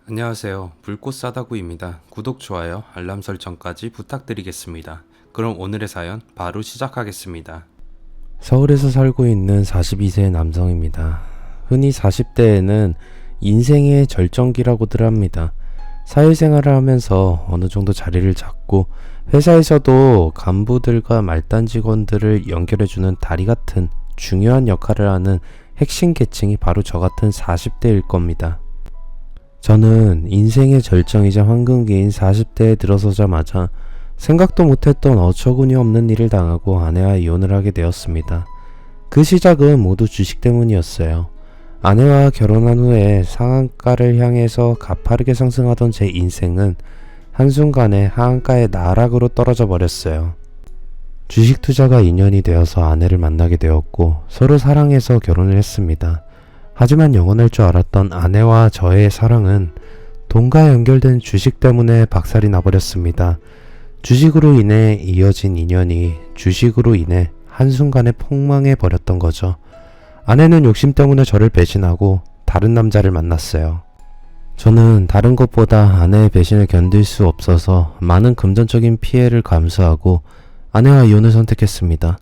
안녕하세요. 불꽃 사다구입니다. 구독, 좋아요, 알람 설정까지 부탁드리겠습니다. 그럼 오늘의 사연 바로 시작하겠습니다. 서울에서 살고 있는 42세 남성입니다. 흔히 40대에는 인생의 절정기라고들 합니다. 사회생활을 하면서 어느 정도 자리를 잡고 회사에서도 간부들과 말단 직원들을 연결해주는 다리 같은 중요한 역할을 하는 핵심 계층이 바로 저 같은 40대일 겁니다. 저는 인생의 절정이자 황금기인 40대에 들어서자마자 생각도 못했던 어처구니 없는 일을 당하고 아내와 이혼을 하게 되었습니다. 그 시작은 모두 주식 때문이었어요. 아내와 결혼한 후에 상한가를 향해서 가파르게 상승하던 제 인생은 한순간에 하한가의 나락으로 떨어져 버렸어요. 주식 투자가 인연이 되어서 아내를 만나게 되었고 서로 사랑해서 결혼을 했습니다. 하지만 영원할 줄 알았던 아내와 저의 사랑은 돈과 연결된 주식 때문에 박살이 나버렸습니다. 주식으로 인해 이어진 인연이 주식으로 인해 한순간에 폭망해 버렸던 거죠. 아내는 욕심 때문에 저를 배신하고 다른 남자를 만났어요. 저는 다른 것보다 아내의 배신을 견딜 수 없어서 많은 금전적인 피해를 감수하고 아내와 이혼을 선택했습니다.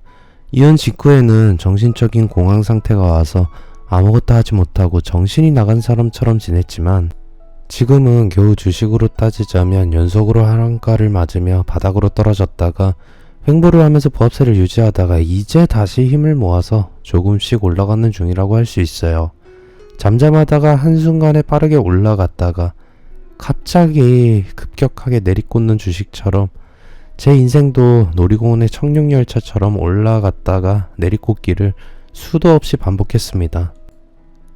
이혼 직후에는 정신적인 공황 상태가 와서 아무것도 하지 못하고 정신이 나간 사람처럼 지냈지만 지금은 겨우 주식으로 따지자면 연속으로 하한가를 맞으며 바닥으로 떨어졌다가 횡보를 하면서 부합세를 유지하다가 이제 다시 힘을 모아서 조금씩 올라가는 중이라고 할 수 있어요. 잠잠하다가 한순간에 빠르게 올라갔다가 갑자기 급격하게 내리꽂는 주식처럼 제 인생도 놀이공원의 청룡열차처럼 올라갔다가 내리꽂기를 수도 없이 반복했습니다.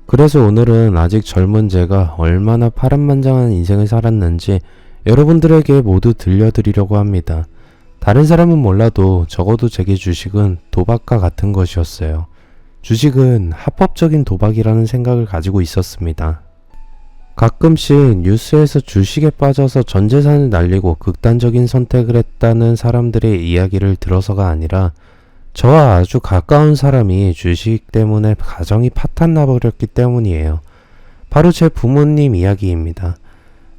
그래서 오늘은 아직 젊은 제가 얼마나 파란만장한 인생을 살았는지 여러분들에게 모두 들려드리려고 합니다. 다른 사람은 몰라도 적어도 제게 주식은 도박과 같은 것이었어요. 주식은 합법적인 도박이라는 생각을 가지고 있었습니다. 가끔씩 뉴스에서 주식에 빠져서 전 재산을 날리고 극단적인 선택을 했다는 사람들의 이야기를 들어서가 아니라 저와 아주 가까운 사람이 주식 때문에 가정이 파탄나버렸기 때문이에요. 바로 제 부모님 이야기입니다.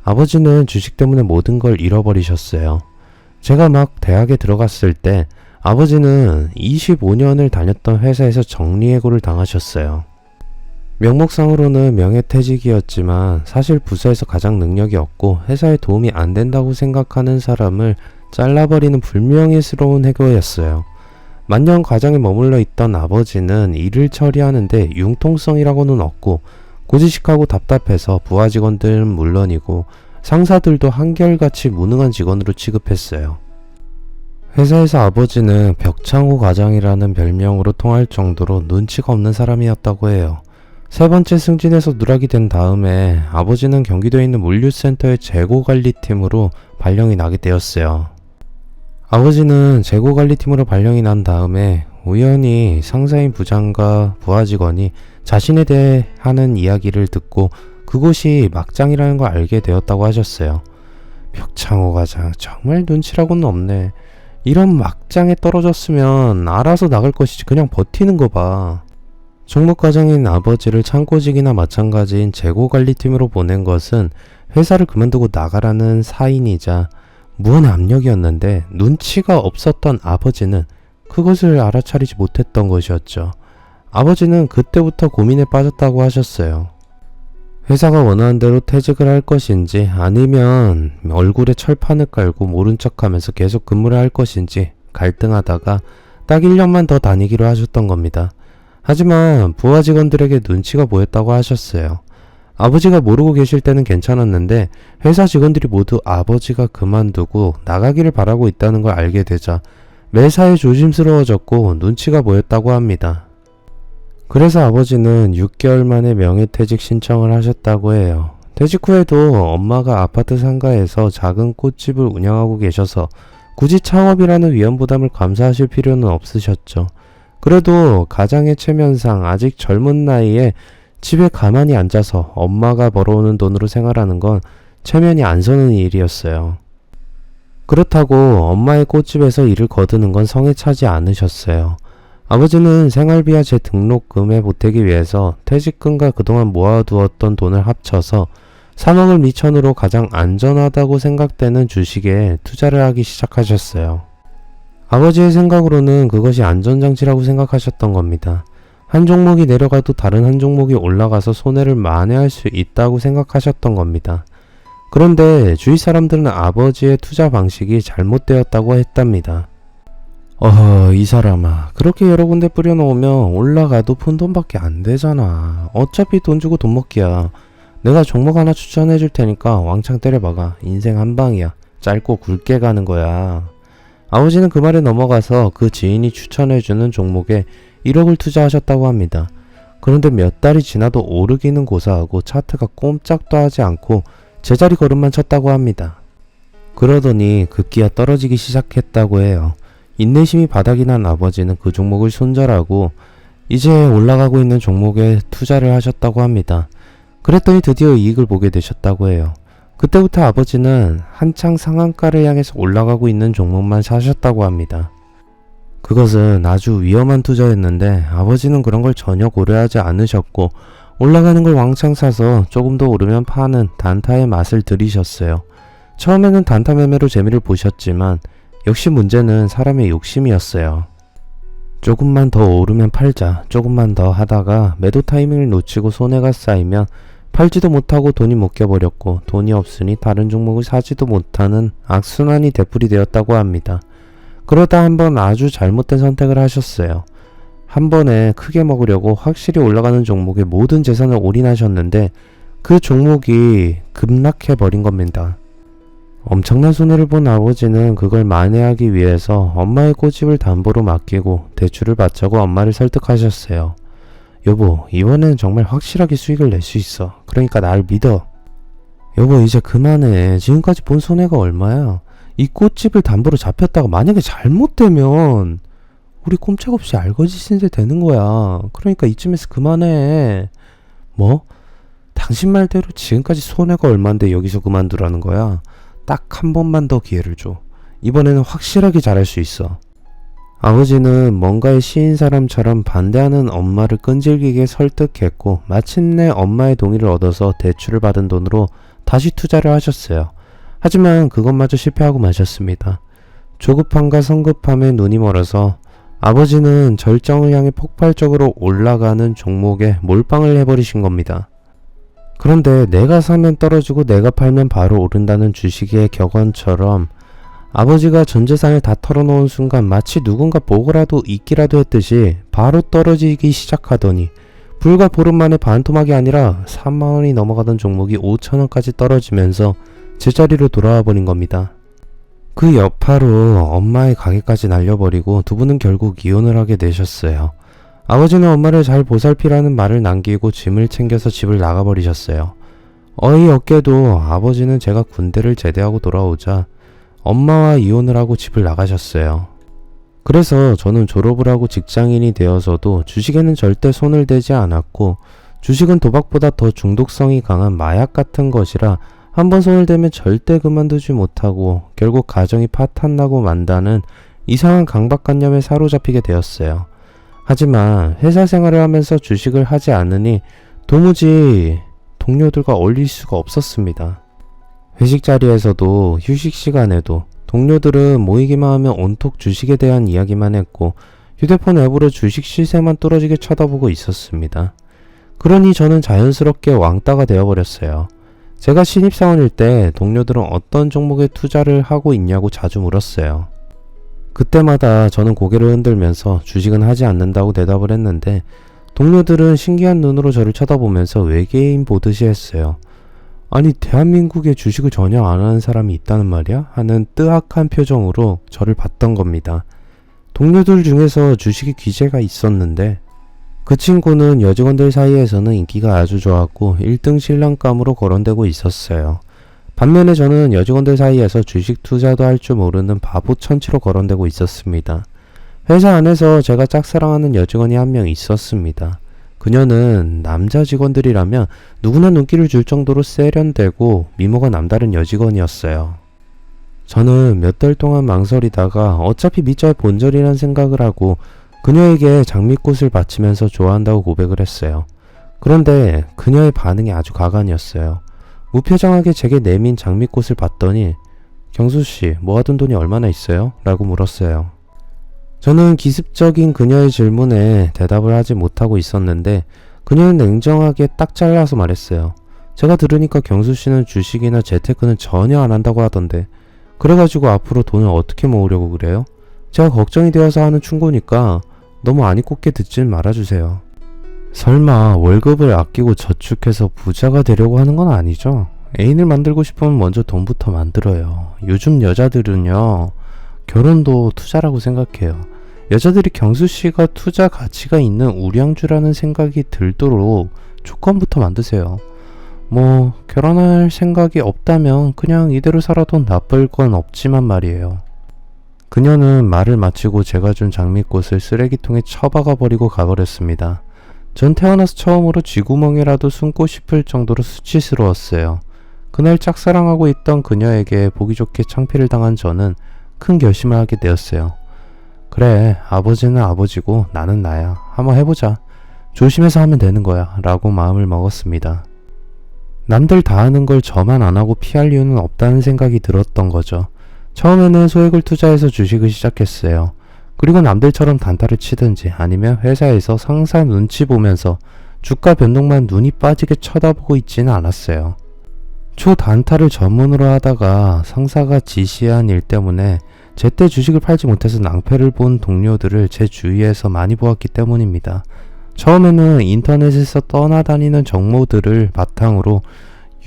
아버지는 주식 때문에 모든 걸 잃어버리셨어요. 제가 막 대학에 들어갔을 때 아버지는 25년을 다녔던 회사에서 정리해고를 당하셨어요. 명목상으로는 명예퇴직이었지만 사실 부서에서 가장 능력이 없고 회사에 도움이 안 된다고 생각하는 사람을 잘라버리는 불명예스러운 해고였어요. 만년 과장에 머물러 있던 아버지는 일을 처리하는데 융통성이라고는 없고 고지식하고 답답해서 부하 직원들은 물론이고 상사들도 한결같이 무능한 직원으로 취급했어요. 회사에서 아버지는 벽창호 과장이라는 별명으로 통할 정도로 눈치가 없는 사람이었다고 해요. 세 번째 승진해서 누락이 된 다음에 아버지는 경기도에 있는 물류센터의 재고관리팀으로 발령이 나게 되었어요. 아버지는 재고관리팀으로 발령이 난 다음에 우연히 상사인 부장과 부하 직원이 자신에 대해 하는 이야기를 듣고 그곳이 막장이라는 걸 알게 되었다고 하셨어요. 벽창호 과장 정말 눈치라고는 없네. 이런 막장에 떨어졌으면 알아서 나갈 것이지 그냥 버티는 거 봐. 총무과장인 아버지를 창고직이나 마찬가지인 재고관리팀으로 보낸 것은 회사를 그만두고 나가라는 사인이자 무언의 압력이었는데 눈치가 없었던 아버지는 그것을 알아차리지 못했던 것이었죠. 아버지는 그때부터 고민에 빠졌다고 하셨어요. 회사가 원하는 대로 퇴직을 할 것인지 아니면 얼굴에 철판을 깔고 모른 척하면서 계속 근무를 할 것인지 갈등하다가 딱 1년만 더 다니기로 하셨던 겁니다. 하지만 부하 직원들에게 눈치가 보였다고 하셨어요. 아버지가 모르고 계실 때는 괜찮았는데 회사 직원들이 모두 아버지가 그만두고 나가기를 바라고 있다는 걸 알게 되자 매사에 조심스러워졌고 눈치가 보였다고 합니다. 그래서 아버지는 6개월 만에 명예퇴직 신청을 하셨다고 해요. 퇴직 후에도 엄마가 아파트 상가에서 작은 꽃집을 운영하고 계셔서 굳이 창업이라는 위험 부담을 감수하실 필요는 없으셨죠. 그래도 가장의 체면상 아직 젊은 나이에 집에 가만히 앉아서 엄마가 벌어오는 돈으로 생활하는 건 체면이 안 서는 일이었어요. 그렇다고 엄마의 꽃집에서 일을 거두는 건 성에 차지 않으셨어요. 아버지는 생활비와 제 등록금에 보태기 위해서 퇴직금과 그동안 모아두었던 돈을 합쳐서 3억을 미천으로 가장 안전하다고 생각되는 주식에 투자를 하기 시작하셨어요. 아버지의 생각으로는 그것이 안전장치라고 생각하셨던 겁니다. 한 종목이 내려가도 다른 한 종목이 올라가서 손해를 만회할 수 있다고 생각하셨던 겁니다. 그런데 주위 사람들은 아버지의 투자 방식이 잘못되었다고 했답니다. 이 사람아, 그렇게 여러 군데 뿌려놓으면 올라가도 푼돈밖에 안 되잖아. 어차피 돈 주고 돈 먹기야. 내가 종목 하나 추천해 줄 테니까 왕창 때려박아. 인생 한 방이야. 짧고 굵게 가는 거야. 아버지는 그 말에 넘어가서 그 지인이 추천해주는 종목에 1억을 투자하셨다고 합니다. 그런데 몇 달이 지나도 오르기는 고사하고 차트가 꼼짝도 하지 않고 제자리 걸음만 쳤다고 합니다. 그러더니 급기야 떨어지기 시작했다고 해요. 인내심이 바닥이 난 아버지는 그 종목을 손절하고 이제 올라가고 있는 종목에 투자를 하셨다고 합니다. 그랬더니 드디어 이익을 보게 되셨다고 해요. 그때부터 아버지는 한창 상한가를 향해서 올라가고 있는 종목만 사셨다고 합니다. 그것은 아주 위험한 투자였는데 아버지는 그런 걸 전혀 고려하지 않으셨고 올라가는 걸 왕창 사서 조금 더 오르면 파는 단타의 맛을 들이셨어요. 처음에는 단타 매매로 재미를 보셨지만 역시 문제는 사람의 욕심이었어요. 조금만 더 오르면 팔자, 조금만 더 하다가 매도 타이밍을 놓치고 손해가 쌓이면 팔지도 못하고 돈이 묶여버렸고 돈이 없으니 다른 종목을 사지도 못하는 악순환이 되풀이 되었다고 합니다. 그러다 한번 아주 잘못된 선택을 하셨어요. 한 번에 크게 먹으려고 확실히 올라가는 종목에 모든 재산을 올인하셨는데 그 종목이 급락해버린 겁니다. 엄청난 손해를 본 아버지는 그걸 만회하기 위해서 엄마의 꽃집을 담보로 맡기고 대출을 받자고 엄마를 설득하셨어요. 여보, 이번에는 정말 확실하게 수익을 낼 수 있어. 그러니까 날 믿어. 여보, 이제 그만해. 지금까지 본 손해가 얼마야? 이 꽃집을 담보로 잡혔다가 만약에 잘못되면 우리 꼼짝없이 알거지신데 되는 거야. 그러니까 이쯤에서 그만해. 뭐? 당신 말대로 지금까지 손해가 얼만데 여기서 그만두라는 거야? 딱 한 번만 더 기회를 줘. 이번에는 확실하게 잘할 수 있어. 아버지는 뭔가에 시인 사람처럼 반대하는 엄마를 끈질기게 설득했고 마침내 엄마의 동의를 얻어서 대출을 받은 돈으로 다시 투자를 하셨어요. 하지만 그것마저 실패하고 마셨습니다. 조급함과 성급함에 눈이 멀어서 아버지는 절정을 향해 폭발적으로 올라가는 종목에 몰빵을 해버리신 겁니다. 그런데 내가 사면 떨어지고 내가 팔면 바로 오른다는 주식의 격언처럼 아버지가 전 재산을 다 털어놓은 순간 마치 누군가 보고라도 있기라도 했듯이 바로 떨어지기 시작하더니 불과 보름 만에 반토막이 아니라 3만원이 넘어가던 종목이 5천원까지 떨어지면서 제자리로 돌아와 버린 겁니다. 그 여파로 엄마의 가게까지 날려버리고 두 분은 결국 이혼을 하게 되셨어요. 아버지는 엄마를 잘 보살피라는 말을 남기고 짐을 챙겨서 집을 나가버리셨어요. 어이없게도 아버지는 제가 군대를 제대하고 돌아오자 엄마와 이혼을 하고 집을 나가셨어요. 그래서 저는 졸업을 하고 직장인이 되어서도 주식에는 절대 손을 대지 않았고 주식은 도박보다 더 중독성이 강한 마약 같은 것이라 한번 손을 대면 절대 그만두지 못하고 결국 가정이 파탄나고 만다는 이상한 강박관념에 사로잡히게 되었어요. 하지만 회사 생활을 하면서 주식을 하지 않으니 도무지 동료들과 어울릴 수가 없었습니다. 회식 자리에서도 휴식 시간에도 동료들은 모이기만 하면 온통 주식에 대한 이야기만 했고 휴대폰 앱으로 주식 시세만 뚫어지게 쳐다보고 있었습니다. 그러니 저는 자연스럽게 왕따가 되어버렸어요. 제가 신입사원일 때 동료들은 어떤 종목에 투자를 하고 있냐고 자주 물었어요. 그때마다 저는 고개를 흔들면서 주식은 하지 않는다고 대답을 했는데 동료들은 신기한 눈으로 저를 쳐다보면서 외계인 보듯이 했어요. 아니, 대한민국에 주식을 전혀 안 하는 사람이 있다는 말이야? 하는 뜨악한 표정으로 저를 봤던 겁니다. 동료들 중에서 주식에 귀재가 있었는데 그 친구는 여직원들 사이에서는 인기가 아주 좋았고 1등 신랑감으로 거론되고 있었어요. 반면에 저는 여직원들 사이에서 주식 투자도 할 줄 모르는 바보 천치로 거론되고 있었습니다. 회사 안에서 제가 짝사랑하는 여직원이 한 명 있었습니다. 그녀는 남자 직원들이라면 누구나 눈길을 줄 정도로 세련되고 미모가 남다른 여직원이었어요. 저는 몇 달 동안 망설이다가 어차피 밑잘 본전이란 생각을 하고 그녀에게 장미꽃을 바치면서 좋아한다고 고백을 했어요. 그런데 그녀의 반응이 아주 가관이었어요. 무표정하게 제게 내민 장미꽃을 봤더니 경수씨, 모아둔 돈이 얼마나 있어요? 라고 물었어요. 저는 기습적인 그녀의 질문에 대답을 하지 못하고 있었는데 그녀는 냉정하게 딱 잘라서 말했어요. 제가 들으니까 경수씨는 주식이나 재테크는 전혀 안 한다고 하던데 그래가지고 앞으로 돈을 어떻게 모으려고 그래요? 제가 걱정이 되어서 하는 충고니까 너무 아니 꽂게 듣진 말아주세요. 설마 월급을 아끼고 저축해서 부자가 되려고 하는 건 아니죠? 애인을 만들고 싶으면 먼저 돈부터 만들어요. 요즘 여자들은요, 결혼도 투자라고 생각해요. 여자들이 경수씨가 투자 가치가 있는 우량주라는 생각이 들도록 조건부터 만드세요. 뭐 결혼할 생각이 없다면 그냥 이대로 살아도 나쁠 건 없지만 말이에요. 그녀는 말을 마치고 제가 준 장미꽃을 쓰레기통에 처박아 버리고 가버렸습니다. 전 태어나서 처음으로 쥐구멍이라도 숨고 싶을 정도로 수치스러웠어요. 그날 짝사랑하고 있던 그녀에게 보기 좋게 창피를 당한 저는 큰 결심을 하게 되었어요. 그래, 아버지는 아버지고 나는 나야. 한번 해보자. 조심해서 하면 되는 거야. 라고 마음을 먹었습니다. 남들 다 하는 걸 저만 안 하고 피할 이유는 없다는 생각이 들었던 거죠. 처음에는 소액을 투자해서 주식을 시작했어요. 그리고 남들처럼 단타를 치든지 아니면 회사에서 상사 눈치 보면서 주가 변동만 눈이 빠지게 쳐다보고 있지는 않았어요. 초단타를 전문으로 하다가 상사가 지시한 일 때문에 제때 주식을 팔지 못해서 낭패를 본 동료들을 제 주위에서 많이 보았기 때문입니다. 처음에는 인터넷에서 떠나다니는 정보들을 바탕으로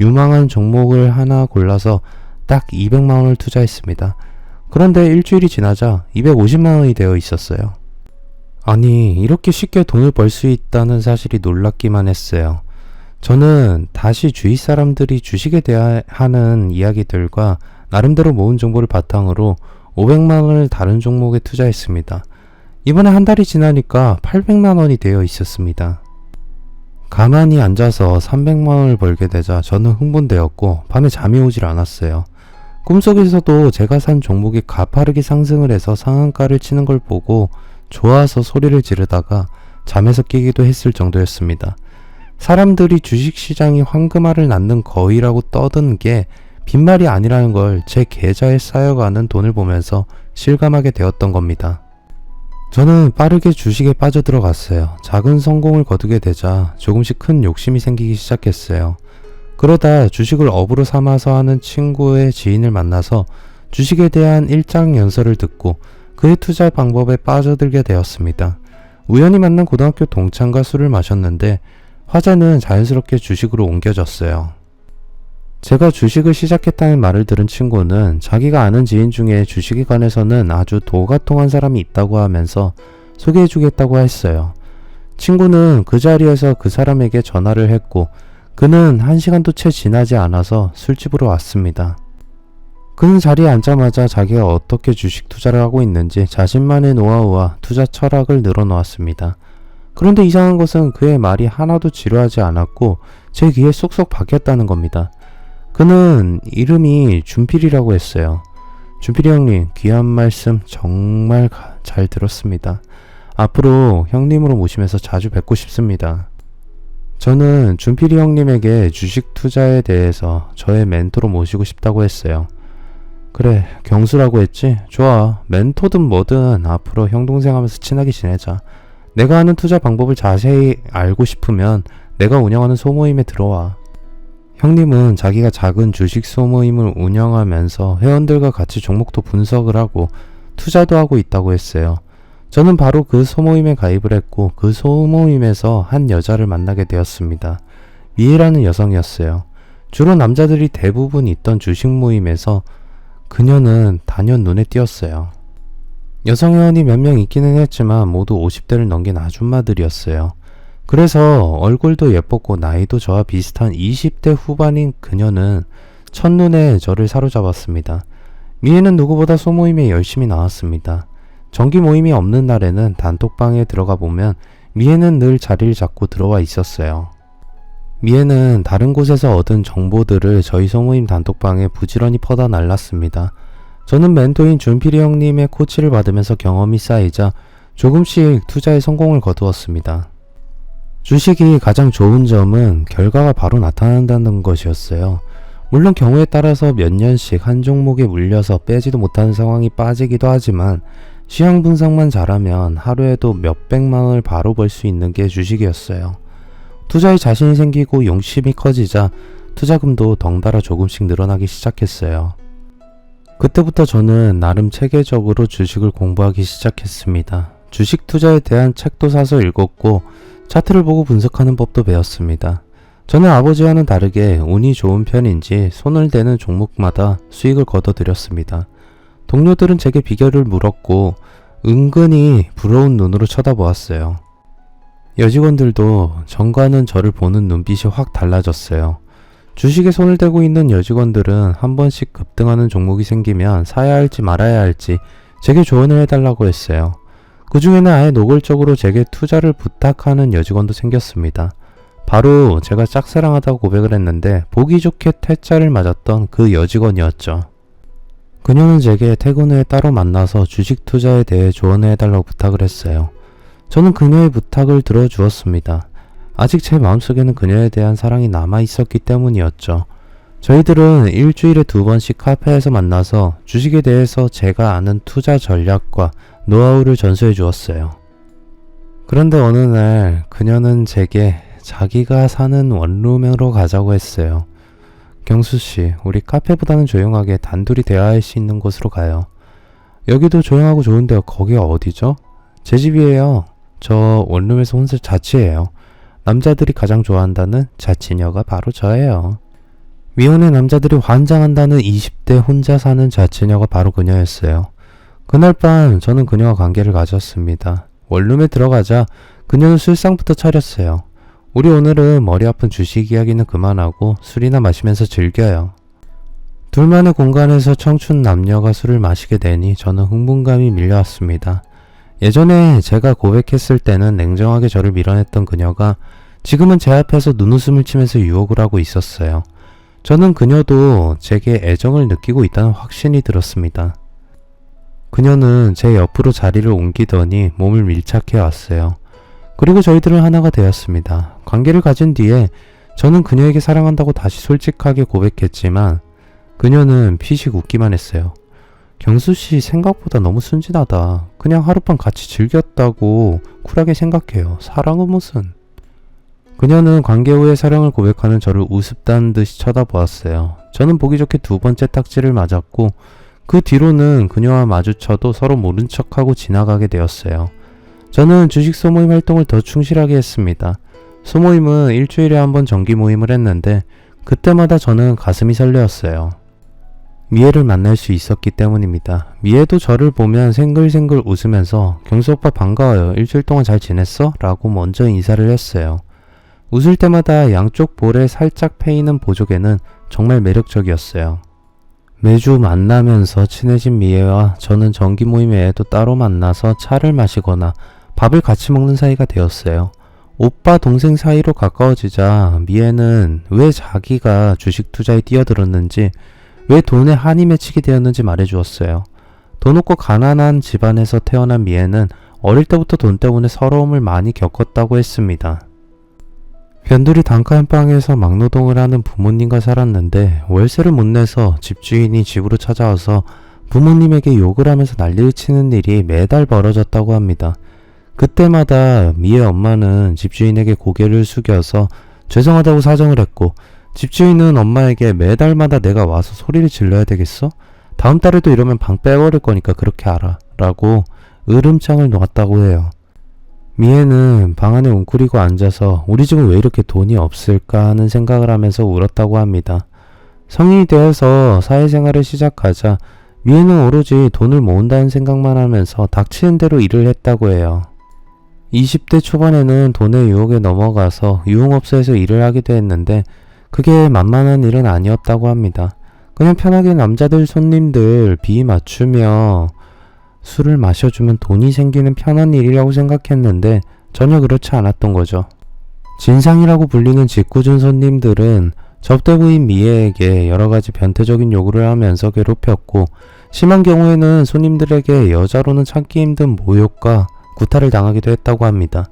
유망한 종목을 하나 골라서 딱 200만원을 투자했습니다. 그런데 일주일이 지나자 250만원이 되어 있었어요. 아니, 이렇게 쉽게 돈을 벌 수 있다는 사실이 놀랍기만 했어요. 저는 다시 주위 사람들이 주식에 대하는 이야기들과 나름대로 모은 정보를 바탕으로 500만원을 다른 종목에 투자했습니다. 이번에 한 달이 지나니까 800만원이 되어 있었습니다. 가만히 앉아서 300만원을 벌게 되자 저는 흥분되었고 밤에 잠이 오질 않았어요. 꿈속에서도 제가 산 종목이 가파르게 상승을 해서 상한가를 치는 걸 보고 좋아서 소리를 지르다가 잠에서 깨기도 했을 정도였습니다. 사람들이 주식시장이 황금알을 낳는 거위라고 떠드는 게 빈말이 아니라는 걸 제 계좌에 쌓여가는 돈을 보면서 실감하게 되었던 겁니다. 저는 빠르게 주식에 빠져들어갔어요. 작은 성공을 거두게 되자 조금씩 큰 욕심이 생기기 시작했어요. 그러다 주식을 업으로 삼아서 하는 친구의 지인을 만나서 주식에 대한 일장연설을 듣고 그의 투자 방법에 빠져들게 되었습니다. 우연히 만난 고등학교 동창과 술을 마셨는데 화제는 자연스럽게 주식으로 옮겨졌어요. 제가 주식을 시작했다는 말을 들은 친구는 자기가 아는 지인 중에 주식에 관해서는 아주 도가 통한 사람이 있다고 하면서 소개해주겠다고 했어요. 친구는 그 자리에서 그 사람에게 전화를 했고 그는 1시간도 채 지나지 않아서 술집으로 왔습니다. 그는 자리에 앉자마자 자기가 어떻게 주식 투자를 하고 있는지 자신만의 노하우와 투자 철학을 늘어놓았습니다. 그런데 이상한 것은 그의 말이 하나도 지루하지 않았고 제 귀에 쏙쏙 박혔다는 겁니다. 그는 이름이 준필이라고 했어요. 준필이 형님, 귀한 말씀 정말 잘 들었습니다. 앞으로 형님으로 모시면서 자주 뵙고 싶습니다. 저는 준필이 형님에게 주식 투자에 대해서 저의 멘토로 모시고 싶다고 했어요. 그래, 경수라고 했지? 좋아. 멘토든 뭐든 앞으로 형 동생 하면서 친하게 지내자. 내가 하는 투자 방법을 자세히 알고 싶으면 내가 운영하는 소모임에 들어와. 형님은 자기가 작은 주식 소모임을 운영하면서 회원들과 같이 종목도 분석을 하고 투자도 하고 있다고 했어요. 저는 바로 그 소모임에 가입을 했고 그 소모임에서 한 여자를 만나게 되었습니다. 미애라는 여성이었어요. 주로 남자들이 대부분 있던 주식 모임에서 그녀는 단연 눈에 띄었어요. 여성 회원이 몇 명 있기는 했지만 모두 50대를 넘긴 아줌마들이었어요. 그래서 얼굴도 예뻤고 나이도 저와 비슷한 20대 후반인 그녀는 첫눈에 저를 사로잡았습니다. 미애는 누구보다 소모임에 열심히 나왔습니다. 정기 모임이 없는 날에는 단톡방에 들어가 보면 미애는 늘 자리를 잡고 들어와 있었어요. 미애는 다른 곳에서 얻은 정보들을 저희 소모임 단톡방에 부지런히 퍼다 날랐습니다. 저는 멘토인 준필이 형님의 코치를 받으면서 경험이 쌓이자 조금씩 투자에 성공을 거두었습니다. 주식이 가장 좋은 점은 결과가 바로 나타난다는 것이었어요. 물론 경우에 따라서 몇 년씩 한 종목에 물려서 빼지도 못하는 상황이 빠지기도 하지만 시황 분석만 잘하면 하루에도 몇백만 원을 바로 벌 수 있는 게 주식이었어요. 투자에 자신이 생기고 용심이 커지자 투자금도 덩달아 조금씩 늘어나기 시작했어요. 그때부터 저는 나름 체계적으로 주식을 공부하기 시작했습니다. 주식 투자에 대한 책도 사서 읽었고 차트를 보고 분석하는 법도 배웠습니다. 저는 아버지와는 다르게 운이 좋은 편인지 손을 대는 종목마다 수익을 거둬들였습니다. 동료들은 제게 비결을 물었고 은근히 부러운 눈으로 쳐다보았어요. 여직원들도 전과는 저를 보는 눈빛이 확 달라졌어요. 주식에 손을 대고 있는 여직원들은 한 번씩 급등하는 종목이 생기면 사야 할지 말아야 할지 제게 조언을 해달라고 했어요. 그 중에는 아예 노골적으로 제게 투자를 부탁하는 여직원도 생겼습니다. 바로 제가 짝사랑하다고 고백을 했는데 보기 좋게 퇴짜를 맞았던 그 여직원이었죠. 그녀는 제게 퇴근 후에 따로 만나서 주식 투자에 대해 조언을 해달라고 부탁을 했어요. 저는 그녀의 부탁을 들어주었습니다. 아직 제 마음속에는 그녀에 대한 사랑이 남아있었기 때문이었죠. 저희들은 일주일에 2번씩 카페에서 만나서 주식에 대해서 제가 아는 투자 전략과 노하우를 전수해 주었어요. 그런데 어느 날 그녀는 제게 자기가 사는 원룸으로 가자고 했어요. 경수씨, 우리 카페보다는 조용하게 단둘이 대화할 수 있는 곳으로 가요. 여기도 조용하고 좋은데요. 거기가 어디죠? 제 집이에요. 저 원룸에서 혼자 자취해요. 남자들이 가장 좋아한다는 자취녀가 바로 저예요. 미혼의 남자들이 환장한다는 20대 혼자 사는 자취녀가 바로 그녀였어요. 그날 밤 저는 그녀와 관계를 가졌습니다. 원룸에 들어가자 그녀는 술상부터 차렸어요. 우리 오늘은 머리 아픈 주식 이야기는 그만하고 술이나 마시면서 즐겨요. 둘만의 공간에서 청춘 남녀가 술을 마시게 되니 저는 흥분감이 밀려왔습니다. 예전에 제가 고백했을 때는 냉정하게 저를 밀어냈던 그녀가 지금은 제 앞에서 눈웃음을 치면서 유혹을 하고 있었어요. 저는 그녀도 제게 애정을 느끼고 있다는 확신이 들었습니다. 그녀는 제 옆으로 자리를 옮기더니 몸을 밀착해 왔어요. 그리고 저희들은 하나가 되었습니다. 관계를 가진 뒤에 저는 그녀에게 사랑한다고 다시 솔직하게 고백했지만 그녀는 피식 웃기만 했어요. 경수씨 생각보다 너무 순진하다. 그냥 하룻밤 같이 즐겼다고 쿨하게 생각해요. 사랑은 무슨. 그녀는 관계 후에 사랑을 고백하는 저를 우습다는 듯이 쳐다보았어요. 저는 보기 좋게 2번째 딱지를 맞았고 그 뒤로는 그녀와 마주쳐도 서로 모른 척하고 지나가게 되었어요. 저는 주식 소모임 활동을 더 충실하게 했습니다. 소모임은 일주일에 한 번 정기 모임을 했는데 그때마다 저는 가슴이 설레었어요. 미애를 만날 수 있었기 때문입니다. 미애도 저를 보면 생글생글 웃으면서 경수 오빠 반가워요. 일주일 동안 잘 지냈어? 라고 먼저 인사를 했어요. 웃을 때마다 양쪽 볼에 살짝 패이는 보조개는 정말 매력적이었어요. 매주 만나면서 친해진 미애와 저는 정기 모임 외에도 따로 만나서 차를 마시거나 밥을 같이 먹는 사이가 되었어요. 오빠 동생 사이로 가까워지자 미애는 왜 자기가 주식 투자에 뛰어들었는지 왜 돈에 한이 맺히게 되었는지 말해주었어요. 돈 없고 가난한 집안에서 태어난 미애는 어릴 때부터 돈 때문에 서러움을 많이 겪었다고 했습니다. 변두리 단칸 방에서 막노동을 하는 부모님과 살았는데 월세를 못 내서 집주인이 집으로 찾아와서 부모님에게 욕을 하면서 난리를 치는 일이 매달 벌어졌다고 합니다. 그때마다 미애 엄마는 집주인에게 고개를 숙여서 죄송하다고 사정을 했고 집주인은 엄마에게 매달마다 내가 와서 소리를 질러야 되겠어? 다음 달에도 이러면 방 빼버릴 거니까 그렇게 알아. 라고 으름장을 놓았다고 해요. 미애는 방 안에 웅크리고 앉아서 우리 집은 왜 이렇게 돈이 없을까 하는 생각을 하면서 울었다고 합니다. 성인이 되어서 사회생활을 시작하자 미애는 오로지 돈을 모은다는 생각만 하면서 닥치는 대로 일을 했다고 해요. 20대 초반에는 돈의 유혹에 넘어가서 유흥업소에서 일을 하기도 했는데 그게 만만한 일은 아니었다고 합니다. 그냥 편하게 남자들 손님들 비 맞추며 술을 마셔주면 돈이 생기는 편한 일이라고 생각했는데 전혀 그렇지 않았던 거죠. 진상이라고 불리는 짓궂은 손님들은 접대부인 미애에게 여러가지 변태적인 요구를 하면서 괴롭혔고 심한 경우에는 손님들에게 여자로는 참기 힘든 모욕과 구타를 당하기도 했다고 합니다.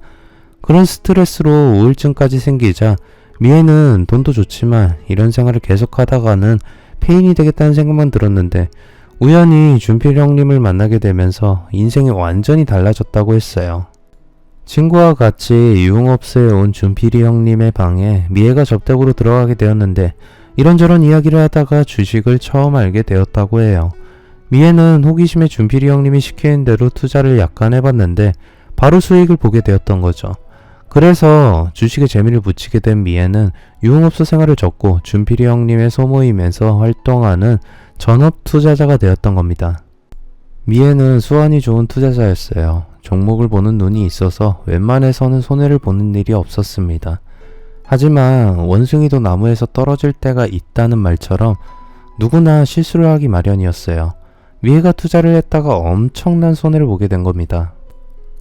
그런 스트레스로 우울증까지 생기자 미애는 돈도 좋지만 이런 생활을 계속하다가는 폐인이 되겠다는 생각만 들었는데 우연히 준필 형님을 만나게 되면서 인생이 완전히 달라졌다고 했어요. 친구와 같이 유흥업소에 온 준필이 형님의 방에 미애가 접대으로 들어가게 되었는데 이런저런 이야기를 하다가 주식을 처음 알게 되었다고 해요. 미애는 호기심에 준필이 형님이 시키는 대로 투자를 약간 해봤는데 바로 수익을 보게 되었던 거죠. 그래서 주식에 재미를 붙이게 된 미애는 유흥업소 생활을 접고 준필이 형님의 소모임에서 활동하는 전업 투자자가 되었던 겁니다. 미애는 수완이 좋은 투자자였어요. 종목을 보는 눈이 있어서 웬만해서는 손해를 보는 일이 없었습니다. 하지만 원숭이도 나무에서 떨어질 때가 있다는 말처럼 누구나 실수를 하기 마련이었어요. 미애가 투자를 했다가 엄청난 손해를 보게 된 겁니다.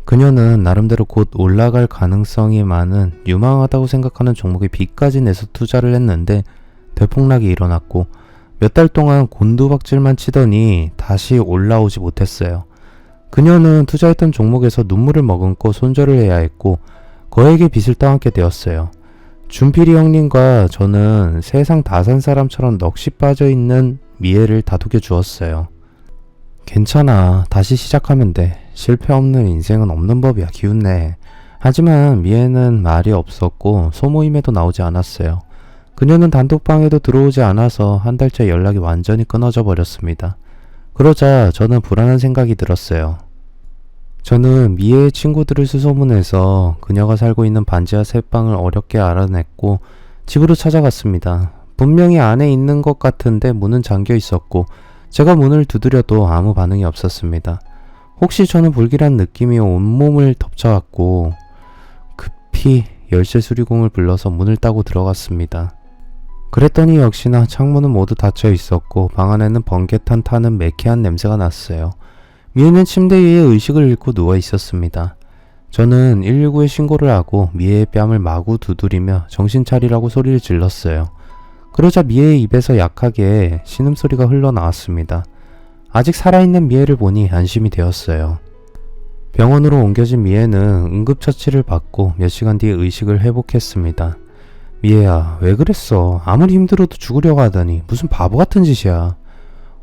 그녀는 나름대로 곧 올라갈 가능성이 많은 유망하다고 생각하는 종목에 빚까지 내서 투자를 했는데 대폭락이 일어났고 몇 달 동안 곤두박질만 치더니 다시 올라오지 못했어요. 그녀는 투자했던 종목에서 눈물을 머금고 손절을 해야 했고 거액의 빚을 떠안게 되었어요. 준필이 형님과 저는 세상 다 산 사람처럼 넋이 빠져있는 미애를 다독여 주었어요. 괜찮아. 다시 시작하면 돼. 실패 없는 인생은 없는 법이야. 기운내. 하지만 미애는 말이 없었고 소모임에도 나오지 않았어요. 그녀는 단톡방에도 들어오지 않아서 한 달째 연락이 완전히 끊어져 버렸습니다. 그러자 저는 불안한 생각이 들었어요. 저는 미애의 친구들을 수소문해서 그녀가 살고 있는 반지하 새방을 어렵게 알아냈고 집으로 찾아갔습니다. 분명히 안에 있는 것 같은데 문은 잠겨 있었고 제가 문을 두드려도 아무 반응이 없었습니다. 혹시 저는 불길한 느낌이 온몸을 덮쳐왔고 급히 열쇠 수리공을 불러서 문을 따고 들어갔습니다. 그랬더니 역시나 창문은 모두 닫혀 있었고 방 안에는 번개탄 타는 매캐한 냄새가 났어요. 미애는 침대 위에 의식을 잃고 누워 있었습니다. 저는 119에 신고를 하고 미애의 뺨을 마구 두드리며 정신 차리라고 소리를 질렀어요. 그러자 미애의 입에서 약하게 신음소리가 흘러나왔습니다. 아직 살아있는 미애를 보니 안심이 되었어요. 병원으로 옮겨진 미애는 응급처치를 받고 몇 시간 뒤에 의식을 회복했습니다. 미애야, 왜 그랬어? 아무리 힘들어도 죽으려고 하더니 무슨 바보 같은 짓이야.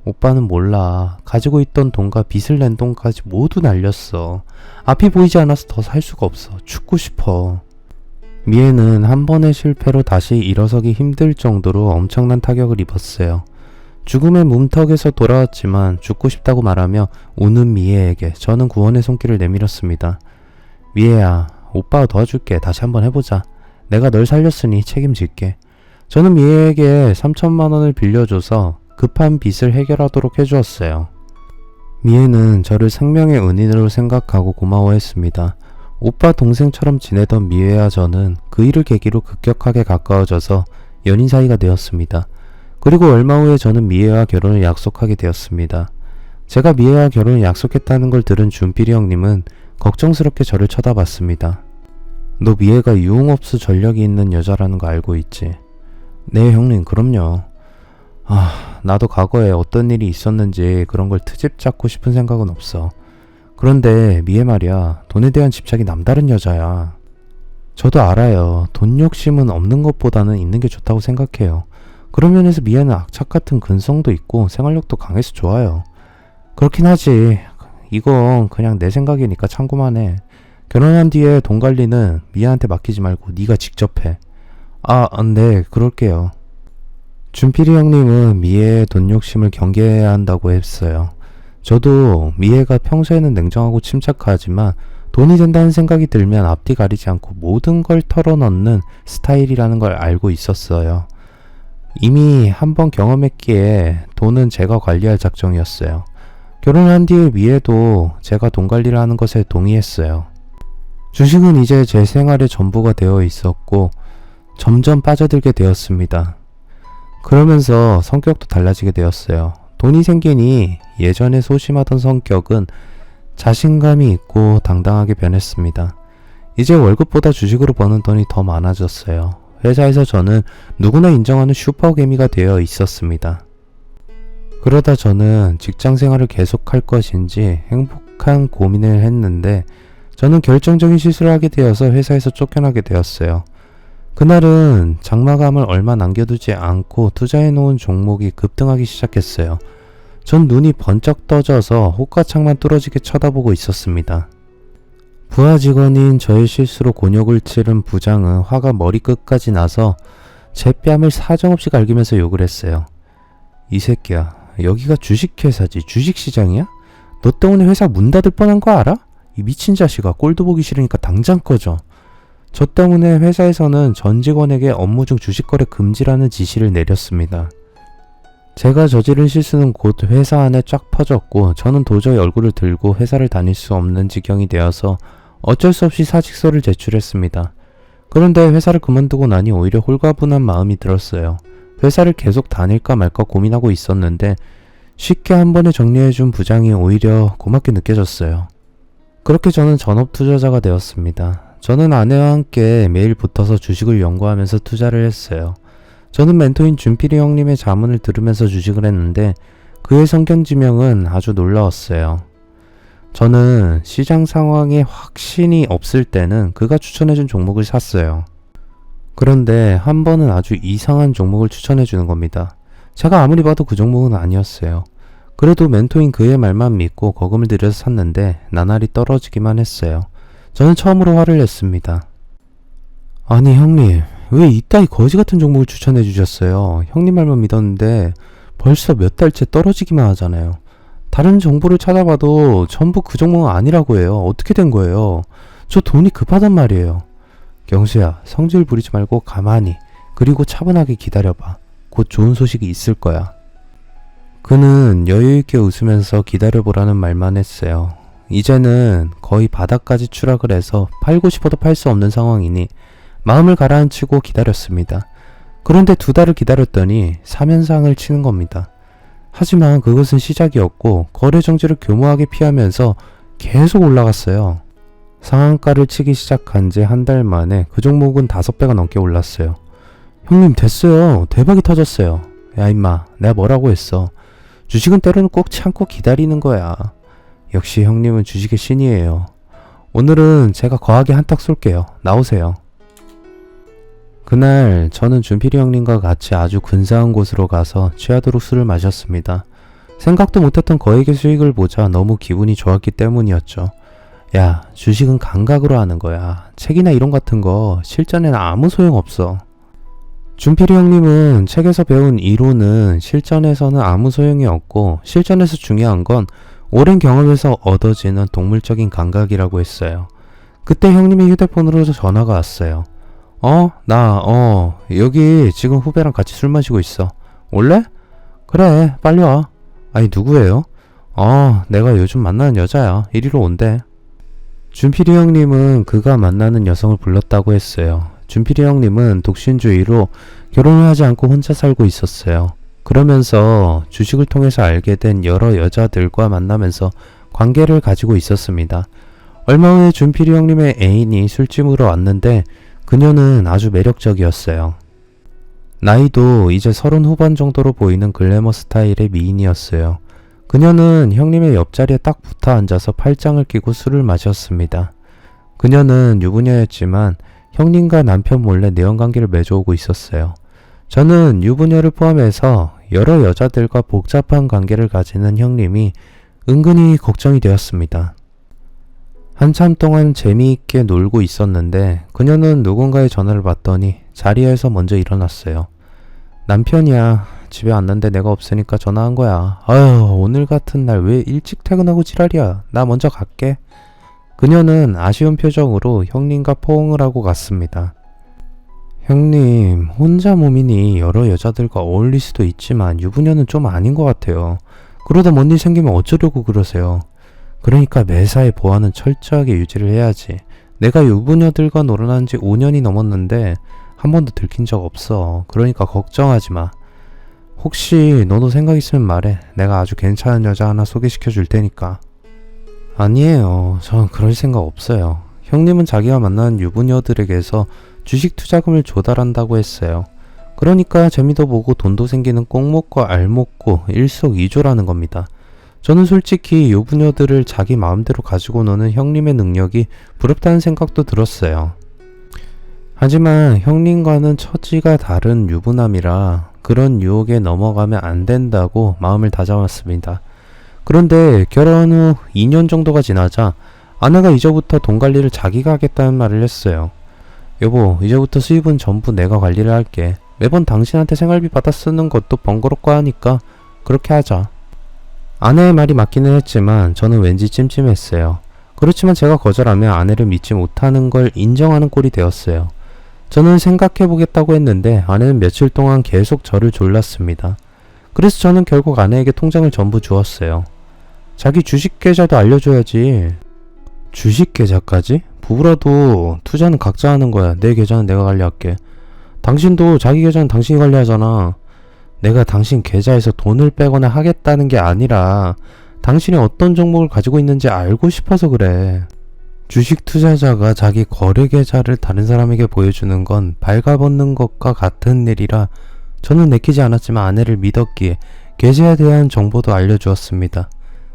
오빠는 몰라. 가지고 있던 돈과 빚을 낸 돈까지 모두 날렸어. 앞이 보이지 않아서 더 살 수가 없어. 죽고 싶어. 미애는 한 번의 실패로 다시 일어서기 힘들 정도로 엄청난 타격을 입었어요. 죽음의 문턱에서 돌아왔지만 죽고 싶다고 말하며 우는 미애에게 저는 구원의 손길을 내밀었습니다. 미애야, 오빠가 도와줄게. 다시 한번 해보자. 내가 널 살렸으니 책임질게. 저는 미애에게 3천만 원을 빌려줘서 급한 빚을 해결하도록 해주었어요. 미애는 저를 생명의 은인으로 생각하고 고마워했습니다. 오빠 동생처럼 지내던 미애와 저는 그 일을 계기로 급격하게 가까워져서 연인 사이가 되었습니다. 그리고 얼마 후에 저는 미애와 결혼을 약속하게 되었습니다. 제가 미애와 결혼을 약속했다는 걸 들은 준필이 형님은 걱정스럽게 저를 쳐다봤습니다. 너 미애가 유흥업소 전력이 있는 여자라는 거 알고 있지? 네 형님, 그럼요. 나도 과거에 어떤 일이 있었는지 그런 걸 트집 잡고 싶은 생각은 없어. 그런데 미애 말이야, 돈에 대한 집착이 남다른 여자야. 저도 알아요. 돈 욕심은 없는 것보다는 있는 게 좋다고 생각해요. 그런 면에서 미애는 악착 같은 근성도 있고 생활력도 강해서 좋아요. 그렇긴 하지. 이건 그냥 내 생각이니까 참고만 해. 결혼한 뒤에 돈 관리는 미애한테 맡기지 말고 네가 직접 해. 네, 그럴게요. 준필이 형님은 미애의 돈 욕심을 경계해야 한다고 했어요. 저도 미애가 평소에는 냉정하고 침착하지만 돈이 된다는 생각이 들면 앞뒤 가리지 않고 모든 걸 털어넣는 스타일이라는 걸 알고 있었어요. 이미 한번 경험했기에 돈은 제가 관리할 작정이었어요. 결혼한 뒤에 미애도 제가 돈 관리를 하는 것에 동의했어요. 주식은 이제 제 생활의 전부가 되어 있었고 점점 빠져들게 되었습니다. 그러면서 성격도 달라지게 되었어요. 돈이 생기니 예전에 소심하던 성격은 자신감이 있고 당당하게 변했습니다. 이제 월급보다 주식으로 버는 돈이 더 많아졌어요. 회사에서 저는 누구나 인정하는 슈퍼개미가 되어 있었습니다. 그러다 저는 직장 생활을 계속할 것인지 행복한 고민을 했는데 저는 결정적인 실수를 하게 되어서 회사에서 쫓겨나게 되었어요. 그날은 장마감을 얼마 남겨두지 않고 투자해놓은 종목이 급등하기 시작했어요. 전 눈이 번쩍 떠져서 호가창만 뚫어지게 쳐다보고 있었습니다. 부하 직원인 저의 실수로 곤욕을 치른 부장은 화가 머리끝까지 나서 제 뺨을 사정없이 갈기면서 욕을 했어요. 이 새끼야, 여기가 주식회사지 주식시장이야? 너 때문에 회사 문 닫을 뻔한 거 알아? 이 미친 자식아, 꼴도 보기 싫으니까 당장 꺼져. 저 때문에 회사에서는 전 직원에게 업무 중 주식거래 금지라는 지시를 내렸습니다. 제가 저지른 실수는 곧 회사 안에 쫙 퍼졌고 저는 도저히 얼굴을 들고 회사를 다닐 수 없는 지경이 되어서 어쩔 수 없이 사직서를 제출했습니다. 그런데 회사를 그만두고 나니 오히려 홀가분한 마음이 들었어요. 회사를 계속 다닐까 말까 고민하고 있었는데 쉽게 한 번에 정리해준 부장이 오히려 고맙게 느껴졌어요. 그렇게 저는 전업 투자자가 되었습니다. 저는 아내와 함께 매일 붙어서 주식을 연구하면서 투자를 했어요. 저는 멘토인 준필이 형님의 자문을 들으면서 주식을 했는데 그의 성견지명은 아주 놀라웠어요. 저는 시장 상황에 확신이 없을 때는 그가 추천해준 종목을 샀어요. 그런데 한 번은 아주 이상한 종목을 추천해주는 겁니다. 제가 아무리 봐도 그 종목은 아니었어요. 그래도 멘토인 그의 말만 믿고 거금을 들여서 샀는데 나날이 떨어지기만 했어요. 저는 처음으로 화를 냈습니다. 아니 형님, 왜 이따위 거지같은 종목을 추천해 주셨어요? 형님 말만 믿었는데 벌써 몇 달째 떨어지기만 하잖아요. 다른 정보를 찾아봐도 전부 그 종목은 아니라고 해요. 어떻게 된 거예요? 저 돈이 급하단 말이에요. 경수야, 성질 부리지 말고 가만히 그리고 차분하게 기다려봐. 곧 좋은 소식이 있을 거야. 그는 여유있게 웃으면서 기다려보라는 말만 했어요. 이제는 거의 바닥까지 추락을 해서 팔고 싶어도 팔 수 없는 상황이니 마음을 가라앉히고 기다렸습니다. 그런데 2달을 기다렸더니 3연상을 치는 겁니다. 하지만 그것은 시작이었고 거래 정지를 교묘하게 피하면서 계속 올라갔어요. 상한가를 치기 시작한 지 한 달 만에 그 종목은 5배가 넘게 올랐어요. 형님 됐어요. 대박이 터졌어요. 야 임마, 내가 뭐라고 했어. 주식은 때로는 꼭 참고 기다리는 거야. 역시 형님은 주식의 신이에요. 오늘은 제가 거하게 한턱 쏠게요. 나오세요. 그날 저는 준필이 형님과 같이 아주 근사한 곳으로 가서 취하도록 술을 마셨습니다. 생각도 못했던 거액의 수익을 보자 너무 기분이 좋았기 때문이었죠. 야, 주식은 감각으로 하는 거야. 책이나 이론 같은 거 실전에는 아무 소용없어. 준필이 형님은 책에서 배운 이론은 실전에서는 아무 소용이 없고 실전에서 중요한 건 오랜 경험에서 얻어지는 동물적인 감각이라고 했어요. 그때 형님의 휴대폰으로 전화가 왔어요. 여기 지금 후배랑 같이 술 마시고 있어. 올래? 그래, 빨리 와. 아니, 누구예요? 내가 요즘 만나는 여자야. 이리로 온대. 준필이 형님은 그가 만나는 여성을 불렀다고 했어요. 준필이 형님은 독신주의로 결혼을 하지 않고 혼자 살고 있었어요. 그러면서 주식을 통해서 알게 된 여러 여자들과 만나면서 관계를 가지고 있었습니다. 얼마 후에 준필이 형님의 애인이 술집으로 왔는데 그녀는 아주 매력적이었어요. 나이도 이제 30 후반 정도로 보이는 글래머 스타일의 미인이었어요. 그녀는 형님의 옆자리에 딱 붙어 앉아서 팔짱을 끼고 술을 마셨습니다. 그녀는 유부녀였지만 형님과 남편 몰래 내연관계를 맺어오고 있었어요. 저는 유부녀를 포함해서 여러 여자들과 복잡한 관계를 가지는 형님이 은근히 걱정이 되었습니다. 한참 동안 재미있게 놀고 있었는데 그녀는 누군가의 전화를 받더니 자리에서 먼저 일어났어요. 남편이야. 집에 왔는데 내가 없으니까 전화한 거야. 아유, 오늘 같은 날 왜 일찍 퇴근하고 지랄이야. 나 먼저 갈게. 그녀는 아쉬운 표정으로 형님과 포옹을 하고 갔습니다. 형님, 혼자 몸이니 여러 여자들과 어울릴 수도 있지만 유부녀는 좀 아닌 것 같아요. 그러다 뭔 일 생기면 어쩌려고 그러세요. 그러니까 매사에 보안은 철저하게 유지를 해야지. 내가 유부녀들과 놀아난 지 5년이 넘었는데 한 번도 들킨 적 없어. 그러니까 걱정하지 마. 혹시 너도 생각 있으면 말해. 내가 아주 괜찮은 여자 하나 소개시켜 줄 테니까. 아니에요. 전 그럴 생각 없어요. 형님은 자기가 만나는 유부녀들에게서 주식 투자금을 조달한다고 했어요. 그러니까 재미도 보고 돈도 생기는 꼭 먹고 알 먹고 일석이조라는 겁니다. 저는 솔직히 유부녀들을 자기 마음대로 가지고 노는 형님의 능력이 부럽다는 생각도 들었어요. 하지만 형님과는 처지가 다른 유부남이라 그런 유혹에 넘어가면 안 된다고 마음을 다잡았습니다. 그런데 결혼 후 2년 정도가 지나자 아내가 이제부터 돈 관리를 자기가 하겠다는 말을 했어요. 여보, 이제부터 수입은 전부 내가 관리를 할게. 매번 당신한테 생활비 받아 쓰는 것도 번거롭고 하니까 그렇게 하자. 아내의 말이 맞기는 했지만 저는 왠지 찜찜했어요. 그렇지만 제가 거절하면 아내를 믿지 못하는 걸 인정하는 꼴이 되었어요. 저는 생각해보겠다고 했는데 아내는 며칠 동안 계속 저를 졸랐습니다. 그래서 저는 결국 아내에게 통장을 전부 주었어요. 자기 주식 계좌도 알려줘야지. 주식 계좌까지? 부부라도 투자는 각자 하는 거야. 내 계좌는 내가 관리할게. 당신도 자기 계좌는 당신이 관리하잖아. 내가 당신 계좌에서 돈을 빼거나 하겠다는 게 아니라 당신이 어떤 종목을 가지고 있는지 알고 싶어서 그래. 주식 투자자가 자기 거래 계좌를 다른 사람에게 보여주는 건 발가벗는 것과 같은 일이라 저는 내키지 않았지만 아내를 믿었기에 계좌에 대한 정보도 알려주었습니다.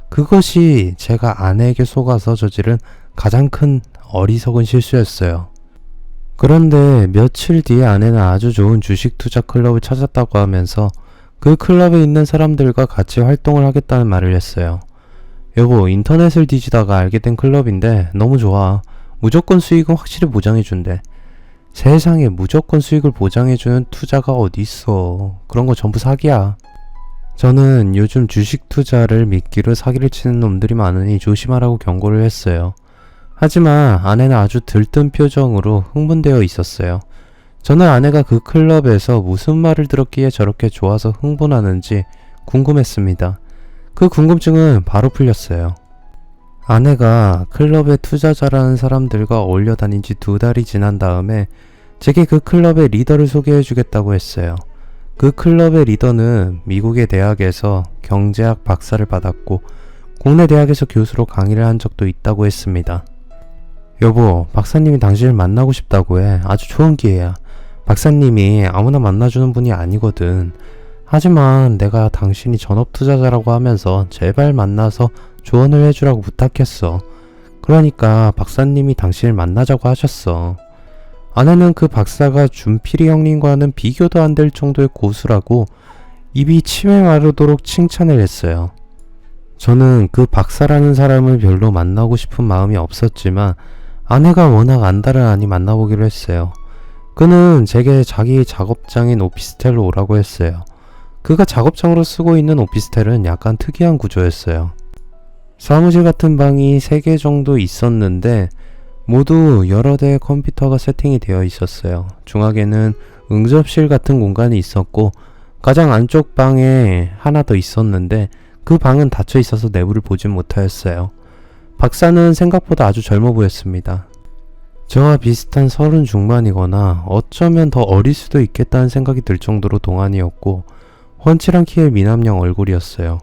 그것이 제가 아내에게 속아서 저지른 가장 큰 어리석은 실수였어요. 그런데 며칠 뒤에 아내는 아주 좋은 주식 투자 클럽을 찾았다고 하면서 그 클럽에 있는 사람들과 같이 활동을 하겠다는 말을 했어요. 여보, 인터넷을 뒤지다가 알게 된 클럽인데 너무 좋아. 무조건 수익은 확실히 보장해준대. 세상에 무조건 수익을 보장해주는 투자가 어딨어. 그런 거 전부 사기야. 저는 요즘 주식 투자를 미끼로 사기를 치는 놈들이 많으니 조심하라고 경고를 했어요. 하지만 아내는 아주 들뜬 표정으로 흥분되어 있었어요. 저는 아내가 그 클럽에서 무슨 말을 들었기에 저렇게 좋아서 흥분하는지 궁금했습니다. 그 궁금증은 바로 풀렸어요. 아내가 클럽의 투자자라는 사람들과 어울려 다닌 지 2달이 지난 다음에 제게 그 클럽의 리더를 소개해 주겠다고 했어요. 그 클럽의 리더는 미국의 대학에서 경제학 박사를 받았고 국내 대학에서 교수로 강의를 한 적도 있다고 했습니다. 여보, 박사님이 당신을 만나고 싶다고 해. 아주 좋은 기회야. 박사님이 아무나 만나주는 분이 아니거든. 하지만 내가 당신이 전업 투자자라고 하면서 제발 만나서 조언을 해주라고 부탁했어. 그러니까 박사님이 당신을 만나자고 하셨어. 아내는 그 박사가 준필이 형님과는 비교도 안 될 정도의 고수라고 입이 침에 마르도록 칭찬을 했어요. 저는 그 박사라는 사람을 별로 만나고 싶은 마음이 없었지만 아내가 워낙 안달을 만나보기로 했어요. 그는 제게 자기 작업장인 오피스텔로 오라고 했어요. 그가 작업장으로 쓰고 있는 오피스텔은 약간 특이한 구조였어요. 사무실 같은 방이 3개 정도 있었는데 모두 여러 대의 컴퓨터가 세팅이 되어 있었어요. 중앙에는 응접실 같은 공간이 있었고 가장 안쪽 방에 하나 더 있었는데 그 방은 닫혀 있어서 내부를 보진 못하였어요. 박사는 생각보다 아주 젊어 보였습니다. 저와 비슷한 30 중반이거나 어쩌면 더 어릴 수도 있겠다는 생각이 들 정도로 동안이었고 훤칠한 키의 미남형 얼굴이었어요.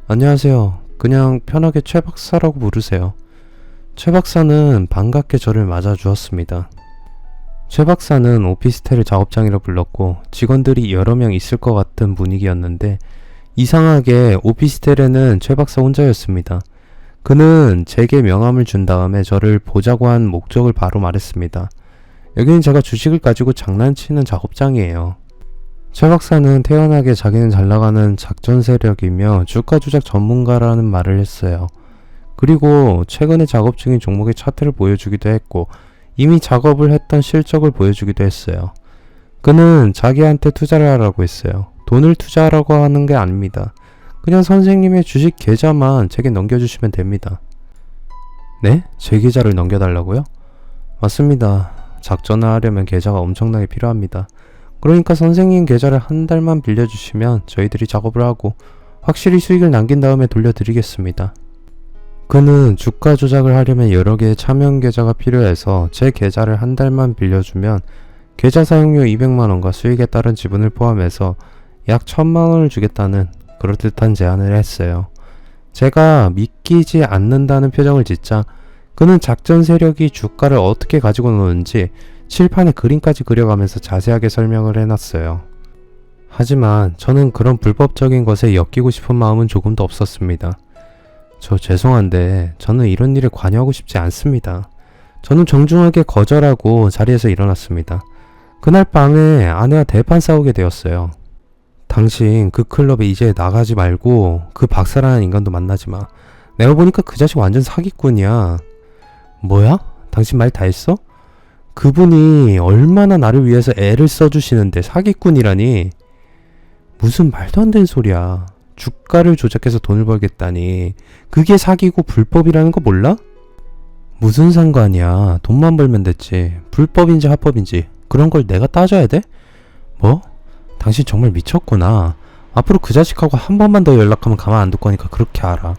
안녕하세요. 그냥 편하게 최 박사라고 부르세요. 최 박사는 반갑게 저를 맞아주었습니다. 최 박사는 오피스텔을 작업장이라 불렀고 직원들이 여러 명 있을 것 같은 분위기였는데 이상하게 오피스텔에는 최 박사 혼자였습니다. 그는 제게 명함을 준 다음에 저를 보자고 한 목적을 바로 말했습니다. 여기는 제가 주식을 가지고 장난치는 작업장이에요. 최 박사는 태연하게 자기는 잘나가는 작전 세력이며 주가 조작 전문가라는 말을 했어요. 그리고 최근에 작업 중인 종목의 차트를 보여주기도 했고 이미 작업을 했던 실적을 보여주기도 했어요. 그는 자기한테 투자를 하라고 했어요. 돈을 투자하라고 하는 게 아닙니다. 그냥 선생님의 주식 계좌만 제게 넘겨주시면 됩니다. 네? 제 계좌를 넘겨달라고요? 맞습니다. 작전을 하려면 계좌가 엄청나게 필요합니다. 그러니까 선생님 계좌를 한 달만 빌려주시면 저희들이 작업을 하고 확실히 수익을 남긴 다음에 돌려드리겠습니다. 그는 주가 조작을 하려면 여러 개의 차명 계좌가 필요해서 제 계좌를 한 달만 빌려주면 계좌 사용료 200만원과 수익에 따른 지분을 포함해서 약 1000만원을 주겠다는 그럴듯한 제안을 했어요. 제가 믿기지 않는다는 표정을 짓자 그는 작전 세력이 주가를 어떻게 가지고 노는지 칠판에 그림까지 그려가면서 자세하게 설명을 해놨어요. 하지만 저는 그런 불법적인 것에 엮이고 싶은 마음은 조금도 없었습니다. 저 죄송한데 저는 이런 일에 관여하고 싶지 않습니다. 저는 정중하게 거절하고 자리에서 일어났습니다. 그날 밤에 아내와 대판 싸우게 되었어요. 당신 그 클럽에 이제 나가지 말고 그 박사라는 인간도 만나지 마. 내가 보니까 그 자식 완전 사기꾼이야. 뭐야? 당신 말 다 했어? 그분이 얼마나 나를 위해서 애를 써주시는데 사기꾼이라니. 무슨 말도 안 되는 소리야. 주가를 조작해서 돈을 벌겠다니. 그게 사기고 불법이라는 거 몰라? 무슨 상관이야. 돈만 벌면 됐지. 불법인지 합법인지 그런 걸 내가 따져야 돼? 뭐? 당신 정말 미쳤구나. 앞으로 그 자식하고 한 번만 더 연락하면 가만 안 둘 거니까 그렇게 알아.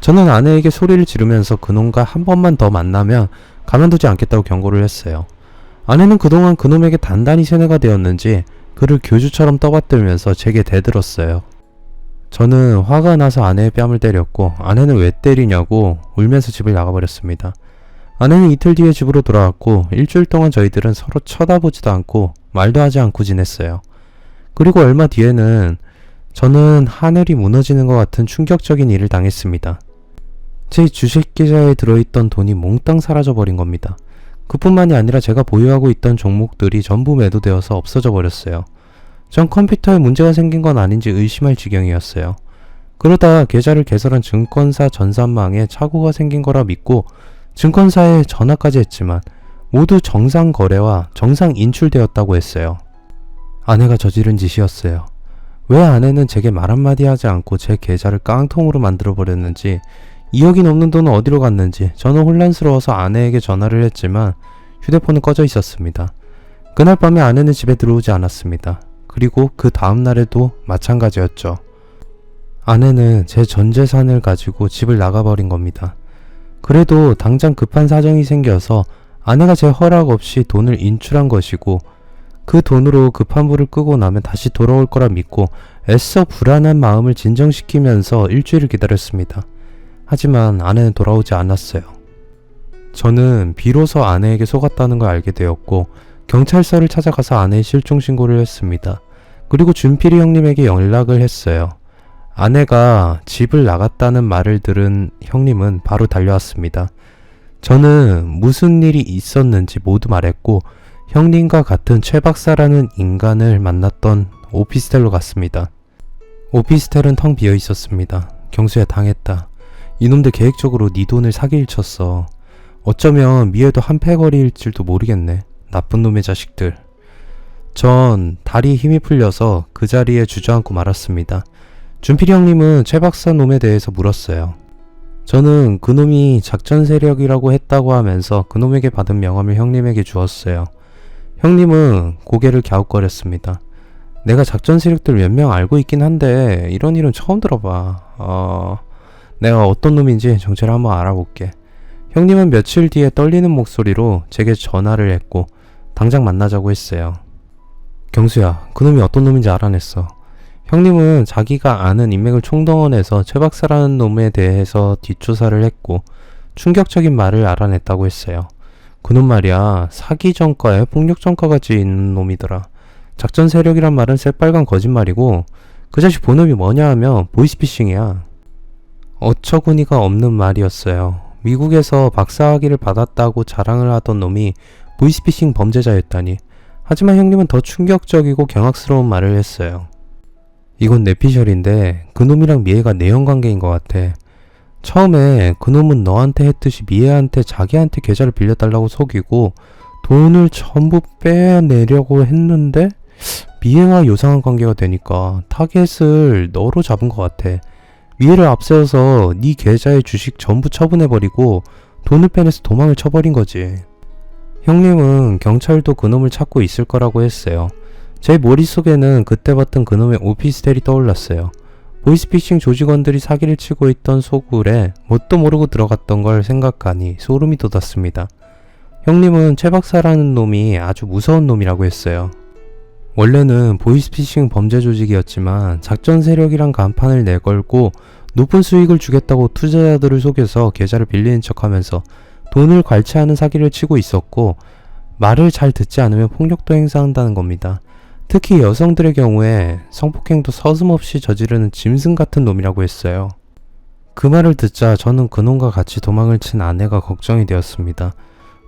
저는 아내에게 소리를 지르면서 그놈과 한 번만 더 만나면 가만두지 않겠다고 경고를 했어요. 아내는 그동안 그놈에게 단단히 세뇌가 되었는지 그를 교주처럼 떠받들면서 제게 대들었어요. 저는 화가 나서 아내의 뺨을 때렸고 아내는 왜 때리냐고 울면서 집을 나가버렸습니다. 아내는 이틀 뒤에 집으로 돌아왔고 일주일 동안 저희들은 서로 쳐다보지도 않고 말도 하지 않고 지냈어요. 그리고 얼마 뒤에는 저는 하늘이 무너지는 것 같은 충격적인 일을 당했습니다. 제 주식계좌에 들어있던 돈이 몽땅 사라져버린 겁니다. 그뿐만이 아니라 제가 보유하고 있던 종목들이 전부 매도되어서 없어져 버렸어요. 전 컴퓨터에 문제가 생긴 건 아닌지 의심할 지경이었어요. 그러다 계좌를 개설한 증권사 전산망에 착오가 생긴 거라 믿고 증권사에 전화까지 했지만 모두 정상 거래와 정상 인출되었다고 했어요. 아내가 저지른 짓이었어요. 왜 아내는 제게 말 한마디 하지 않고 제 계좌를 깡통으로 만들어버렸는지, 2억이 넘는 돈은 어디로 갔는지 저는 혼란스러워서 아내에게 전화를 했지만 휴대폰은 꺼져 있었습니다. 그날 밤에 아내는 집에 들어오지 않았습니다. 그리고 그 다음날에도 마찬가지였죠. 아내는 제 전 재산을 가지고 집을 나가버린 겁니다. 그래도 당장 급한 사정이 생겨서 아내가 제 허락 없이 돈을 인출한 것이고 그 돈으로 급한 불을 끄고 나면 다시 돌아올 거라 믿고 애써 불안한 마음을 진정시키면서 일주일을 기다렸습니다. 하지만 아내는 돌아오지 않았어요. 저는 비로소 아내에게 속았다는 걸 알게 되었고 경찰서를 찾아가서 아내의 실종 신고를 했습니다. 그리고 준필이 형님에게 연락을 했어요. 아내가 집을 나갔다는 말을 들은 형님은 바로 달려왔습니다. 저는 무슨 일이 있었는지 모두 말했고 형님과 같은 최 박사라는 인간을 만났던 오피스텔로 갔습니다. 오피스텔은 텅 비어 있었습니다. 경수야, 당했다. 이놈들 계획적으로 네 돈을 사기를 쳤어. 어쩌면 미에도 한패거리일지도 모르겠네. 나쁜 놈의 자식들. 전 다리에 힘이 풀려서 그 자리에 주저앉고 말았습니다. 준필이 형님은 최 박사 놈에 대해서 물었어요. 저는 그놈이 작전 세력이라고 했다고 하면서 그놈에게 받은 명함을 형님에게 주었어요. 형님은 고개를 갸웃거렸습니다. 내가 작전 세력들 몇 명 알고 있긴 한데 이런 일은 처음 들어봐. 내가 어떤 놈인지 정체를 한번 알아볼게. 형님은 며칠 뒤에 떨리는 목소리로 제게 전화를 했고 당장 만나자고 했어요. 경수야, 그놈이 어떤 놈인지 알아냈어. 형님은 자기가 아는 인맥을 총동원해서 최 박사라는 놈에 대해서 뒷조사를 했고 충격적인 말을 알아냈다고 했어요. 그놈 말이야, 사기 전과에 폭력 전과까지 있는 놈이더라. 작전 세력이란 말은 새빨간 거짓말이고 그 자식 본업이 뭐냐 하면 보이스피싱이야. 어처구니가 없는 말이었어요. 미국에서 박사학위를 받았다고 자랑을 하던 놈이 보이스피싱 범죄자였다니. 하지만 형님은 더 충격적이고 경악스러운 말을 했어요. 이건 내피셜인데 그놈이랑 미애가 내연관계인 것 같아. 처음에 그놈은 너한테 했듯이 미애한테 자기한테 계좌를 빌려달라고 속이고 돈을 전부 빼내려고 했는데 미애와 요상한 관계가 되니까 타겟을 너로 잡은 것 같아. 미애를 앞세워서 네 계좌의 주식 전부 처분해버리고 돈을 빼내서 도망을 쳐버린 거지. 형님은 경찰도 그놈을 찾고 있을 거라고 했어요. 제 머릿속에는 그때 봤던 그놈의 오피스텔이 떠올랐어요. 보이스피싱 조직원들이 사기를 치고 있던 소굴에 뭣도 모르고 들어갔던 걸 생각하니 소름이 돋았습니다. 형님은 최 박사라는 놈이 아주 무서운 놈이라고 했어요. 원래는 보이스피싱 범죄 조직이었지만 작전 세력이란 간판을 내걸고 높은 수익을 주겠다고 투자자들을 속여서 계좌를 빌리는 척하면서 돈을 괄치하는 사기를 치고 있었고 말을 잘 듣지 않으면 폭력도 행사한다는 겁니다. 특히 여성들의 경우에 성폭행도 서슴없이 저지르는 짐승 같은 놈이라고 했어요. 그 말을 듣자 저는 그놈과 같이 도망을 친 아내가 걱정이 되었습니다.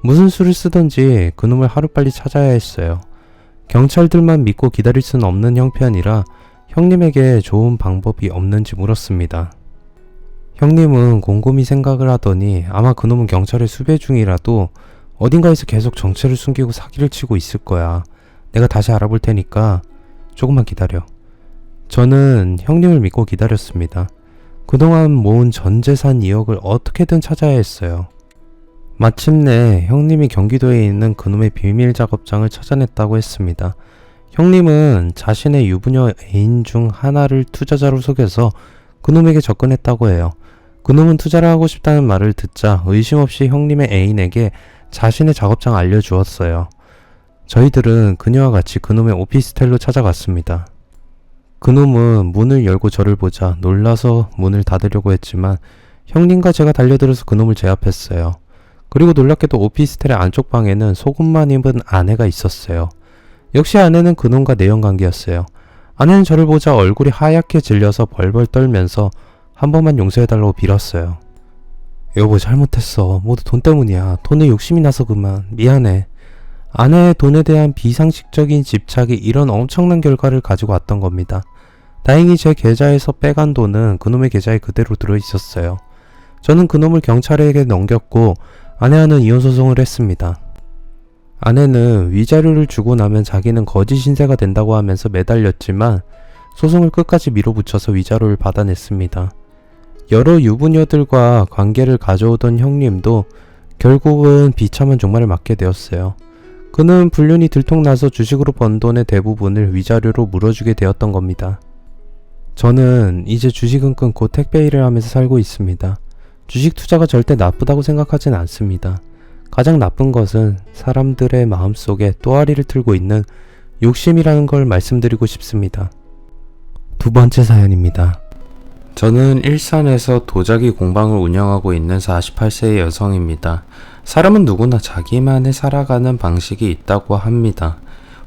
무슨 수를 쓰던지 그놈을 하루빨리 찾아야 했어요. 경찰들만 믿고 기다릴 수는 없는 형편이라 형님에게 좋은 방법이 없는지 물었습니다. 형님은 곰곰이 생각을 하더니 아마 그놈은 경찰의 수배 중이라도 어딘가에서 계속 정체를 숨기고 사기를 치고 있을 거야. 내가 다시 알아볼 테니까 조금만 기다려. 저는 형님을 믿고 기다렸습니다. 그동안 모은 전 재산 2억을 어떻게든 찾아야 했어요. 마침내 형님이 경기도에 있는 그놈의 비밀 작업장을 찾아냈다고 했습니다. 형님은 자신의 유부녀 애인 중 하나를 투자자로 속여서 그놈에게 접근했다고 해요. 그놈은 투자를 하고 싶다는 말을 듣자 의심 없이 형님의 애인에게 자신의 작업장 알려주었어요. 저희들은 그녀와 같이 그놈의 오피스텔로 찾아갔습니다. 그놈은 문을 열고 저를 보자 놀라서 문을 닫으려고 했지만 형님과 제가 달려들어서 그놈을 제압했어요. 그리고 놀랍게도 오피스텔의 안쪽 방에는 속옷만 입은 아내가 있었어요. 역시 아내는 그놈과 내연관계였어요. 아내는 저를 보자 얼굴이 하얗게 질려서 벌벌 떨면서 한 번만 용서해달라고 빌었어요. 여보, 잘못했어. 모두 돈 때문이야. 돈에 욕심이 나서 그만. 미안해. 아내의 돈에 대한 비상식적인 집착이 이런 엄청난 결과를 가지고 왔던 겁니다. 다행히 제 계좌에서 빼간 돈은 그놈의 계좌에 그대로 들어있었어요. 저는 그놈을 경찰에게 넘겼고 아내와는 이혼소송을 했습니다. 아내는 위자료를 주고 나면 자기는 거짓 신세가 된다고 하면서 매달렸지만 소송을 끝까지 밀어붙여서 위자료를 받아냈습니다. 여러 유부녀들과 관계를 가져오던 형님도 결국은 비참한 종말을 맞게 되었어요. 그는 불륜이 들통나서 주식으로 번 돈의 대부분을 위자료로 물어주게 되었던 겁니다. 저는 이제 주식은 끊고 택배 일을 하면서 살고 있습니다. 주식 투자가 절대 나쁘다고 생각하진 않습니다. 가장 나쁜 것은 사람들의 마음속에 또아리를 틀고 있는 욕심이라는 걸 말씀드리고 싶습니다. 두 번째 사연입니다. 저는 일산에서 도자기 공방을 운영하고 있는 48세의 여성입니다. 사람은 누구나 자기만의 살아가는 방식이 있다고 합니다.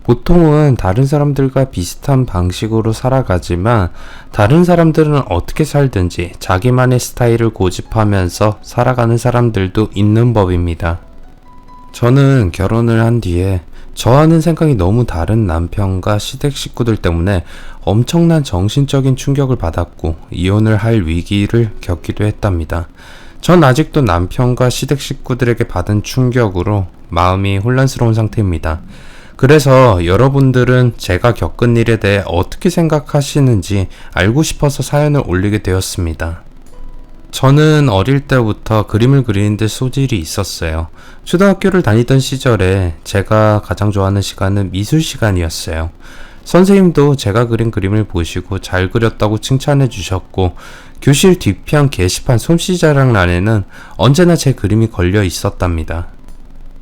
보통은 다른 사람들과 비슷한 방식으로 살아가지만 다른 사람들은 어떻게 살든지 자기만의 스타일을 고집하면서 살아가는 사람들도 있는 법입니다. 저는 결혼을 한 뒤에 저와는 생각이 너무 다른 남편과 시댁 식구들 때문에 엄청난 정신적인 충격을 받았고 이혼을 할 위기를 겪기도 했답니다. 전 아직도 남편과 시댁 식구들에게 받은 충격으로 마음이 혼란스러운 상태입니다. 그래서 여러분들은 제가 겪은 일에 대해 어떻게 생각하시는지 알고 싶어서 사연을 올리게 되었습니다. 저는 어릴 때부터 그림을 그리는 데 소질이 있었어요. 초등학교를 다니던 시절에 제가 가장 좋아하는 시간은 미술 시간이었어요. 선생님도 제가 그린 그림을 보시고 잘 그렸다고 칭찬해 주셨고 교실 뒤편 게시판 솜씨자랑란에는 언제나 제 그림이 걸려 있었답니다.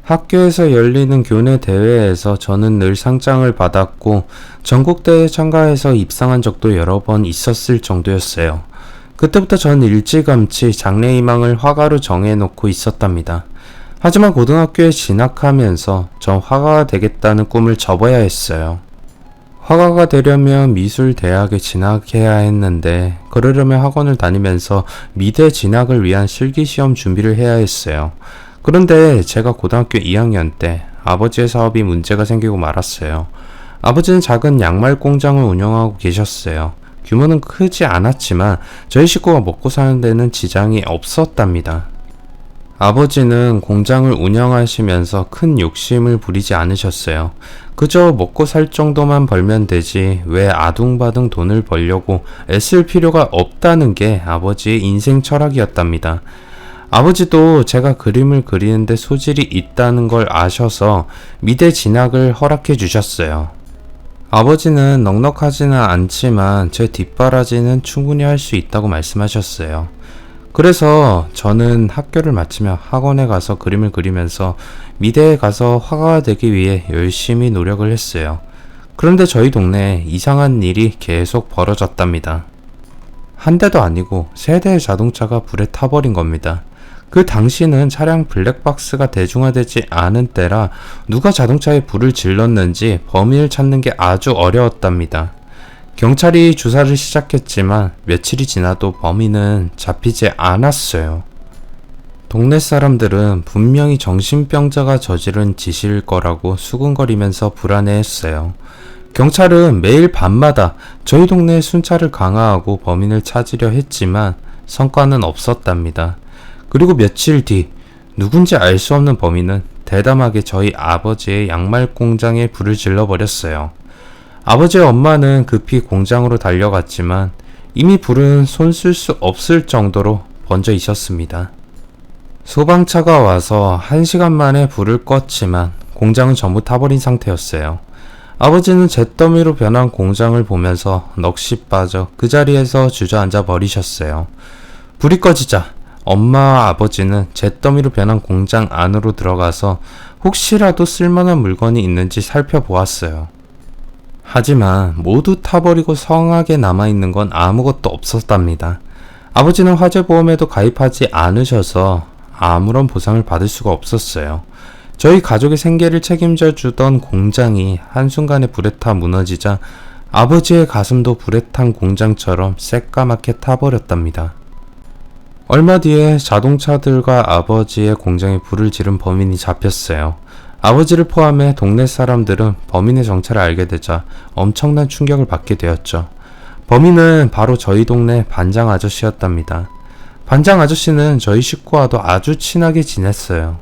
학교에서 열리는 교내 대회에서 저는 늘 상장을 받았고 전국대회에 참가해서 입상한 적도 여러 번 있었을 정도였어요. 그때부터 전 일찌감치 장래희망을 화가로 정해놓고 있었답니다. 하지만 고등학교에 진학하면서 전 화가가 되겠다는 꿈을 접어야 했어요. 화가가 되려면 미술대학에 진학해야 했는데 그러려면 학원을 다니면서 미대 진학을 위한 실기시험 준비를 해야 했어요. 그런데 제가 고등학교 2학년 때 아버지의 사업이 문제가 생기고 말았어요. 아버지는 작은 양말 공장을 운영하고 계셨어요. 규모는 크지 않았지만 저희 식구가 먹고 사는 데는 지장이 없었답니다. 아버지는 공장을 운영하시면서 큰 욕심을 부리지 않으셨어요. 그저 먹고 살 정도만 벌면 되지 왜 아둥바둥 돈을 벌려고 애쓸 필요가 없다는 게 아버지의 인생 철학이었답니다. 아버지도 제가 그림을 그리는데 소질이 있다는 걸 아셔서 미대 진학을 허락해 주셨어요. 아버지는 넉넉하지는 않지만 제 뒷바라지는 충분히 할 수 있다고 말씀하셨어요. 그래서 저는 학교를 마치며 학원에 가서 그림을 그리면서 미대에 가서 화가가 되기 위해 열심히 노력을 했어요. 그런데 저희 동네에 이상한 일이 계속 벌어졌답니다. 한 대도 아니고 세 대의 자동차가 불에 타버린 겁니다. 그 당시는 차량 블랙박스가 대중화되지 않은 때라 누가 자동차에 불을 질렀는지 범인을 찾는 게 아주 어려웠답니다. 경찰이 조사를 시작했지만 며칠이 지나도 범인은 잡히지 않았어요. 동네 사람들은 분명히 정신병자가 저지른 짓일 거라고 수군거리면서 불안해했어요. 경찰은 매일 밤마다 저희 동네에 순찰을 강화하고 범인을 찾으려 했지만 성과는 없었답니다. 그리고 며칠 뒤 누군지 알 수 없는 범인은 대담하게 저희 아버지의 양말 공장에 불을 질러버렸어요. 아버지의 엄마는 급히 공장으로 달려갔지만 이미 불은 손 쓸 수 없을 정도로 번져 있었습니다. 소방차가 와서 1시간 만에 불을 껐지만 공장은 전부 타버린 상태였어요. 아버지는 잿더미로 변한 공장을 보면서 넋이 빠져 그 자리에서 주저앉아 버리셨어요. 불이 꺼지자 엄마와 아버지는 잿더미로 변한 공장 안으로 들어가서 혹시라도 쓸만한 물건이 있는지 살펴보았어요. 하지만 모두 타버리고 성하게 남아있는 건 아무것도 없었답니다. 아버지는 화재보험에도 가입하지 않으셔서 아무런 보상을 받을 수가 없었어요. 저희 가족의 생계를 책임져 주던 공장이 한순간에 불에 타 무너지자 아버지의 가슴도 불에 탄 공장처럼 새까맣게 타버렸답니다. 얼마 뒤에 자동차들과 아버지의 공장에 불을 지른 범인이 잡혔어요. 아버지를 포함해 동네 사람들은 범인의 정체를 알게 되자 엄청난 충격을 받게 되었죠. 범인은 바로 저희 동네 반장 아저씨였답니다. 반장 아저씨는 저희 식구와도 아주 친하게 지냈어요.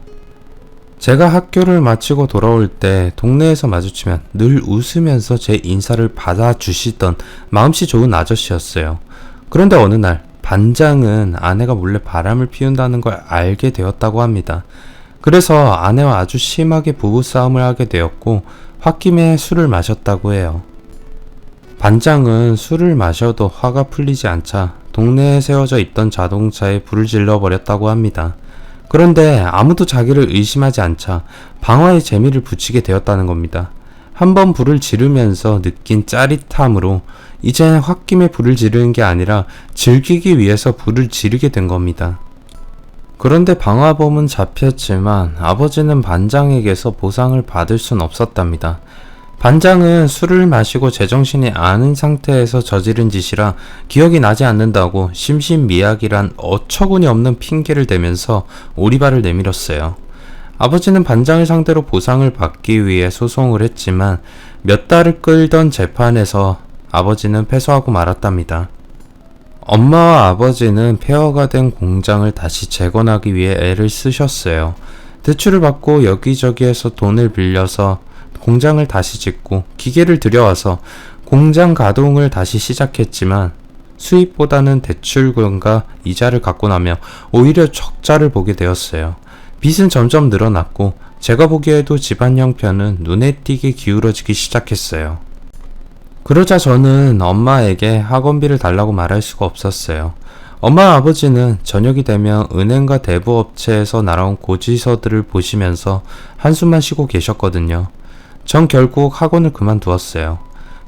제가 학교를 마치고 돌아올 때 동네에서 마주치면 늘 웃으면서 제 인사를 받아주시던 마음씨 좋은 아저씨였어요. 그런데 어느 날 반장은 아내가 몰래 바람을 피운다는 걸 알게 되었다고 합니다. 그래서 아내와 아주 심하게 부부싸움을 하게 되었고 홧김에 술을 마셨다고 해요. 반장은 술을 마셔도 화가 풀리지 않자 동네에 세워져 있던 자동차에 불을 질러버렸다고 합니다. 그런데 아무도 자기를 의심하지 않자 방화의 재미를 붙이게 되었다는 겁니다. 한번 불을 지르면서 느낀 짜릿함으로 이젠 홧김에 불을 지르는 게 아니라 즐기기 위해서 불을 지르게 된 겁니다. 그런데 방화범은 잡혔지만 아버지는 반장에게서 보상을 받을 순 없었답니다. 반장은 술을 마시고 제정신이 아닌 상태에서 저지른 짓이라 기억이 나지 않는다고 심신미약이란 어처구니 없는 핑계를 대면서 오리발을 내밀었어요. 아버지는 반장을 상대로 보상을 받기 위해 소송을 했지만 몇 달을 끌던 재판에서 아버지는 패소하고 말았답니다. 엄마와 아버지는 폐허가 된 공장을 다시 재건하기 위해 애를 쓰셨어요. 대출을 받고 여기저기에서 돈을 빌려서 공장을 다시 짓고 기계를 들여와서 공장 가동을 다시 시작했지만 수입보다는 대출금과 이자를 갖고 나며 오히려 적자를 보게 되었어요. 빚은 점점 늘어났고 제가 보기에도 집안 형편은 눈에 띄게 기울어지기 시작했어요. 그러자 저는 엄마에게 학원비를 달라고 말할 수가 없었어요. 엄마와 아버지는 저녁이 되면 은행과 대부업체에서 날아온 고지서들을 보시면서 한숨만 쉬고 계셨거든요. 전 결국 학원을 그만두었어요.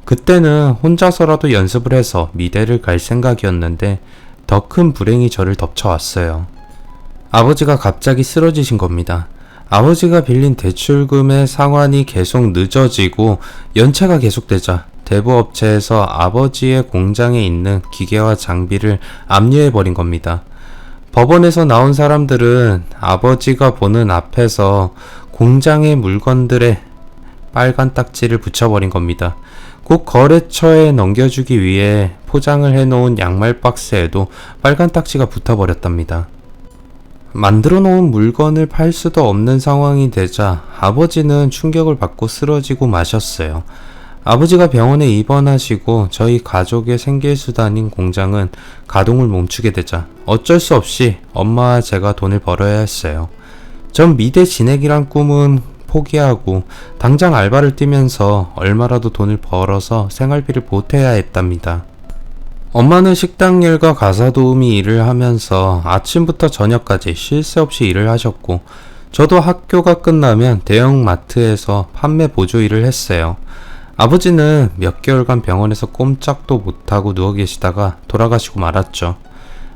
그때는 혼자서라도 연습을 해서 미대를 갈 생각이었는데 더 큰 불행이 저를 덮쳐왔어요. 아버지가 갑자기 쓰러지신 겁니다. 아버지가 빌린 대출금의 상환이 계속 늦어지고 연체가 계속되자 대부업체에서 아버지의 공장에 있는 기계와 장비를 압류해버린 겁니다. 법원에서 나온 사람들은 아버지가 보는 앞에서 공장의 물건들에 빨간 딱지를 붙여버린 겁니다. 곧 거래처에 넘겨주기 위해 포장을 해놓은 양말 박스에도 빨간 딱지가 붙어버렸답니다. 만들어 놓은 물건을 팔 수도 없는 상황이 되자 아버지는 충격을 받고 쓰러지고 마셨어요. 아버지가 병원에 입원하시고 저희 가족의 생계수단인 공장은 가동을 멈추게 되자 어쩔 수 없이 엄마와 제가 돈을 벌어야 했어요. 전 미대 진학이란 꿈은 포기하고 당장 알바를 뛰면서 얼마라도 돈을 벌어서 생활비를 보태야 했답니다. 엄마는 식당 일과 가사 도우미 일을 하면서 아침부터 저녁까지 쉴 새 없이 일을 하셨고 저도 학교가 끝나면 대형 마트에서 판매 보조 일을 했어요. 아버지는 몇 개월간 병원에서 꼼짝도 못하고 누워 계시다가 돌아가시고 말았죠.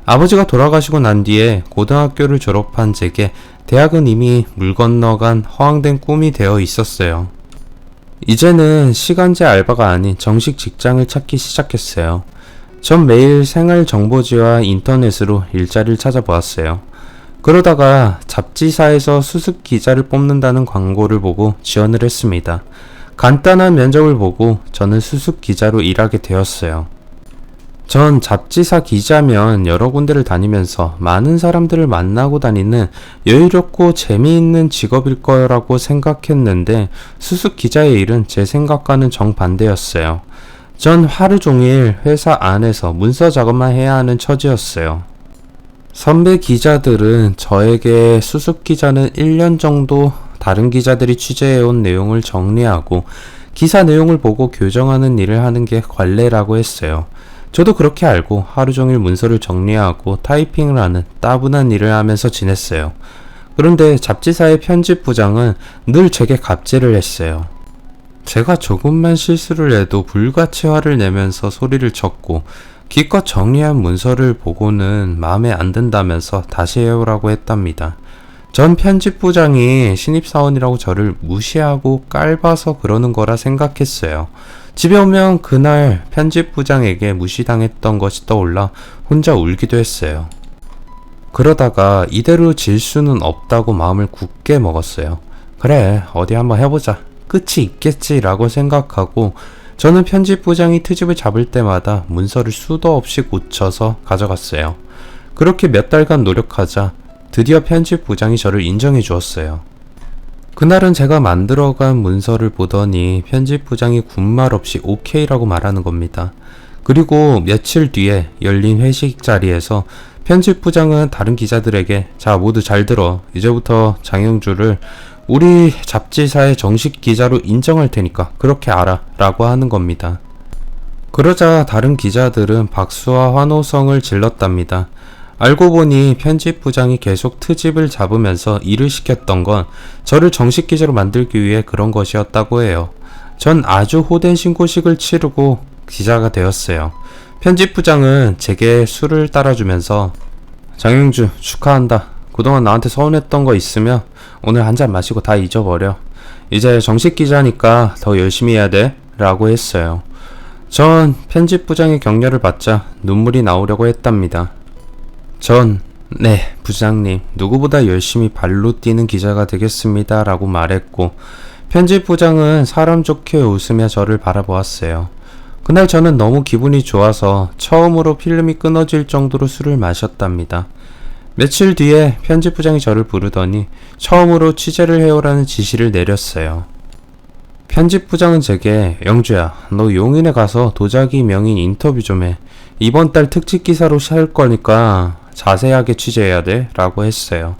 아버지가 돌아가시고 난 뒤에 고등학교를 졸업한 제게 대학은 이미 물 건너간 허황된 꿈이 되어 있었어요. 이제는 시간제 알바가 아닌 정식 직장을 찾기 시작했어요. 전 매일 생활정보지와 인터넷으로 일자리를 찾아보았어요. 그러다가 잡지사에서 수습 기자를 뽑는다는 광고를 보고 지원을 했습니다. 간단한 면접을 보고 저는 수습 기자로 일하게 되었어요. 전 잡지사 기자면 여러 군데를 다니면서 많은 사람들을 만나고 다니는 여유롭고 재미있는 직업일 거라고 생각했는데 수습 기자의 일은 제 생각과는 정반대였어요. 전 하루 종일 회사 안에서 문서 작업만 해야 하는 처지였어요. 선배 기자들은 저에게 수습 기자는 1년 정도 다른 기자들이 취재해온 내용을 정리하고 기사 내용을 보고 교정하는 일을 하는 게 관례라고 했어요. 저도 그렇게 알고 하루 종일 문서를 정리하고 타이핑을 하는 따분한 일을 하면서 지냈어요. 그런데 잡지사의 편집부장은 늘 제게 갑질을 했어요. 제가 조금만 실수를 해도 불같이 화를 내면서 소리를 쳤고 기껏 정리한 문서를 보고는 마음에 안 든다면서 다시 해오라고 했답니다. 전 편집부장이 신입사원이라고 저를 무시하고 깔봐서 그러는 거라 생각했어요. 집에 오면 그날 편집부장에게 무시당했던 것이 떠올라 혼자 울기도 했어요. 그러다가 이대로 질 수는 없다고 마음을 굳게 먹었어요. 그래, 어디 한번 해보자. 끝이 있겠지 라고 생각하고 저는 편집부장이 트집을 잡을 때마다 문서를 수도 없이 고쳐서 가져갔어요. 그렇게 몇 달간 노력하자 드디어 편집부장이 저를 인정해 주었어요. 그날은 제가 만들어간 문서를 보더니 편집부장이 군말 없이 오케이라고 말하는 겁니다. 그리고 며칠 뒤에 열린 회식 자리에서 편집부장은 다른 기자들에게 자, 모두 잘 들어. 이제부터 장영주를 우리 잡지사의 정식 기자로 인정할 테니까 그렇게 알아 라고 하는 겁니다. 그러자 다른 기자들은 박수와 환호성을 질렀답니다. 알고 보니 편집부장이 계속 트집을 잡으면서 일을 시켰던 건 저를 정식 기자로 만들기 위해 그런 것이었다고 해요. 전 아주 호된 신고식을 치르고 기자가 되었어요. 편집부장은 제게 술을 따라주면서 장영주 축하한다. 그동안 나한테 서운했던 거 있으면 오늘 한 잔 마시고 다 잊어버려. 이제 정식 기자니까 더 열심히 해야 돼 라고 했어요. 전 편집부장의 격려를 받자 눈물이 나오려고 했답니다. 네, 부장님, 누구보다 열심히 발로 뛰는 기자가 되겠습니다 라고 말했고 편집부장은 사람 좋게 웃으며 저를 바라보았어요. 그날 저는 너무 기분이 좋아서 처음으로 필름이 끊어질 정도로 술을 마셨답니다. 며칠 뒤에 편집부장이 저를 부르더니 처음으로 취재를 해오라는 지시를 내렸어요. 편집부장은 제게 영주야, 너 용인에 가서 도자기 명인 인터뷰 좀 해. 이번 달 특집 기사로 할 거니까 자세하게 취재해야 돼 라고 했어요.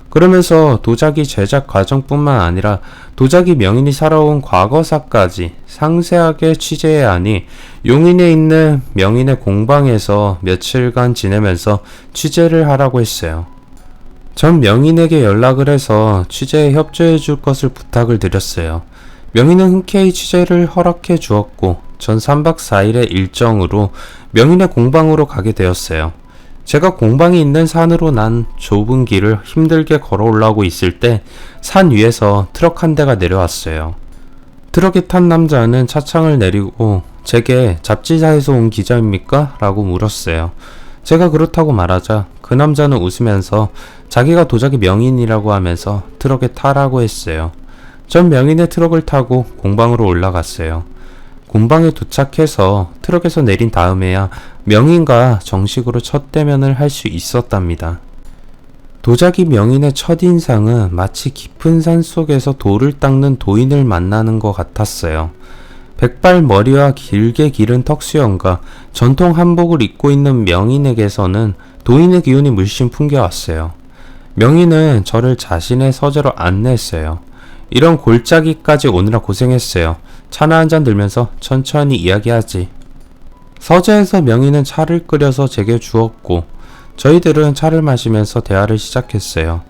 그러면서 도자기 제작 과정뿐만 아니라 도자기 명인이 살아온 과거사까지 상세하게 취재해야 하니 용인에 있는 명인의 공방에서 며칠간 지내면서 취재를 하라고 했어요. 전 명인에게 연락을 해서 취재에 협조해 줄 것을 부탁을 드렸어요. 명인은 흔쾌히 취재를 허락해 주었고 전 3박 4일의 일정으로 명인의 공방으로 가게 되었어요. 제가 공방이 있는 산으로 난 좁은 길을 힘들게 걸어 올라오고 있을 때 산 위에서 트럭 한 대가 내려왔어요. 트럭에 탄 남자는 차창을 내리고 제게 잡지사에서 온 기자입니까? 라고 물었어요. 제가 그렇다고 말하자 그 남자는 웃으면서 자기가 도자기 명인이라고 하면서 트럭에 타라고 했어요. 전 명인의 트럭을 타고 공방으로 올라갔어요. 공방에 도착해서 트럭에서 내린 다음에야 명인과 정식으로 첫 대면을 할 수 있었답니다. 도자기 명인의 첫인상은 마치 깊은 산 속에서 돌을 닦는 도인을 만나는 것 같았어요. 백발 머리와 길게 기른 턱수염과 전통 한복을 입고 있는 명인에게서는 도인의 기운이 물씬 풍겨왔어요. 명인은 저를 자신의 서재로 안내했어요. 이런 골짜기까지 오느라 고생했어요. 차나 한잔 들면서 천천히 이야기하지. 서재에서 명인은 차를 끓여서 제게 주었고 저희들은 차를 마시면서 대화를 시작했어요.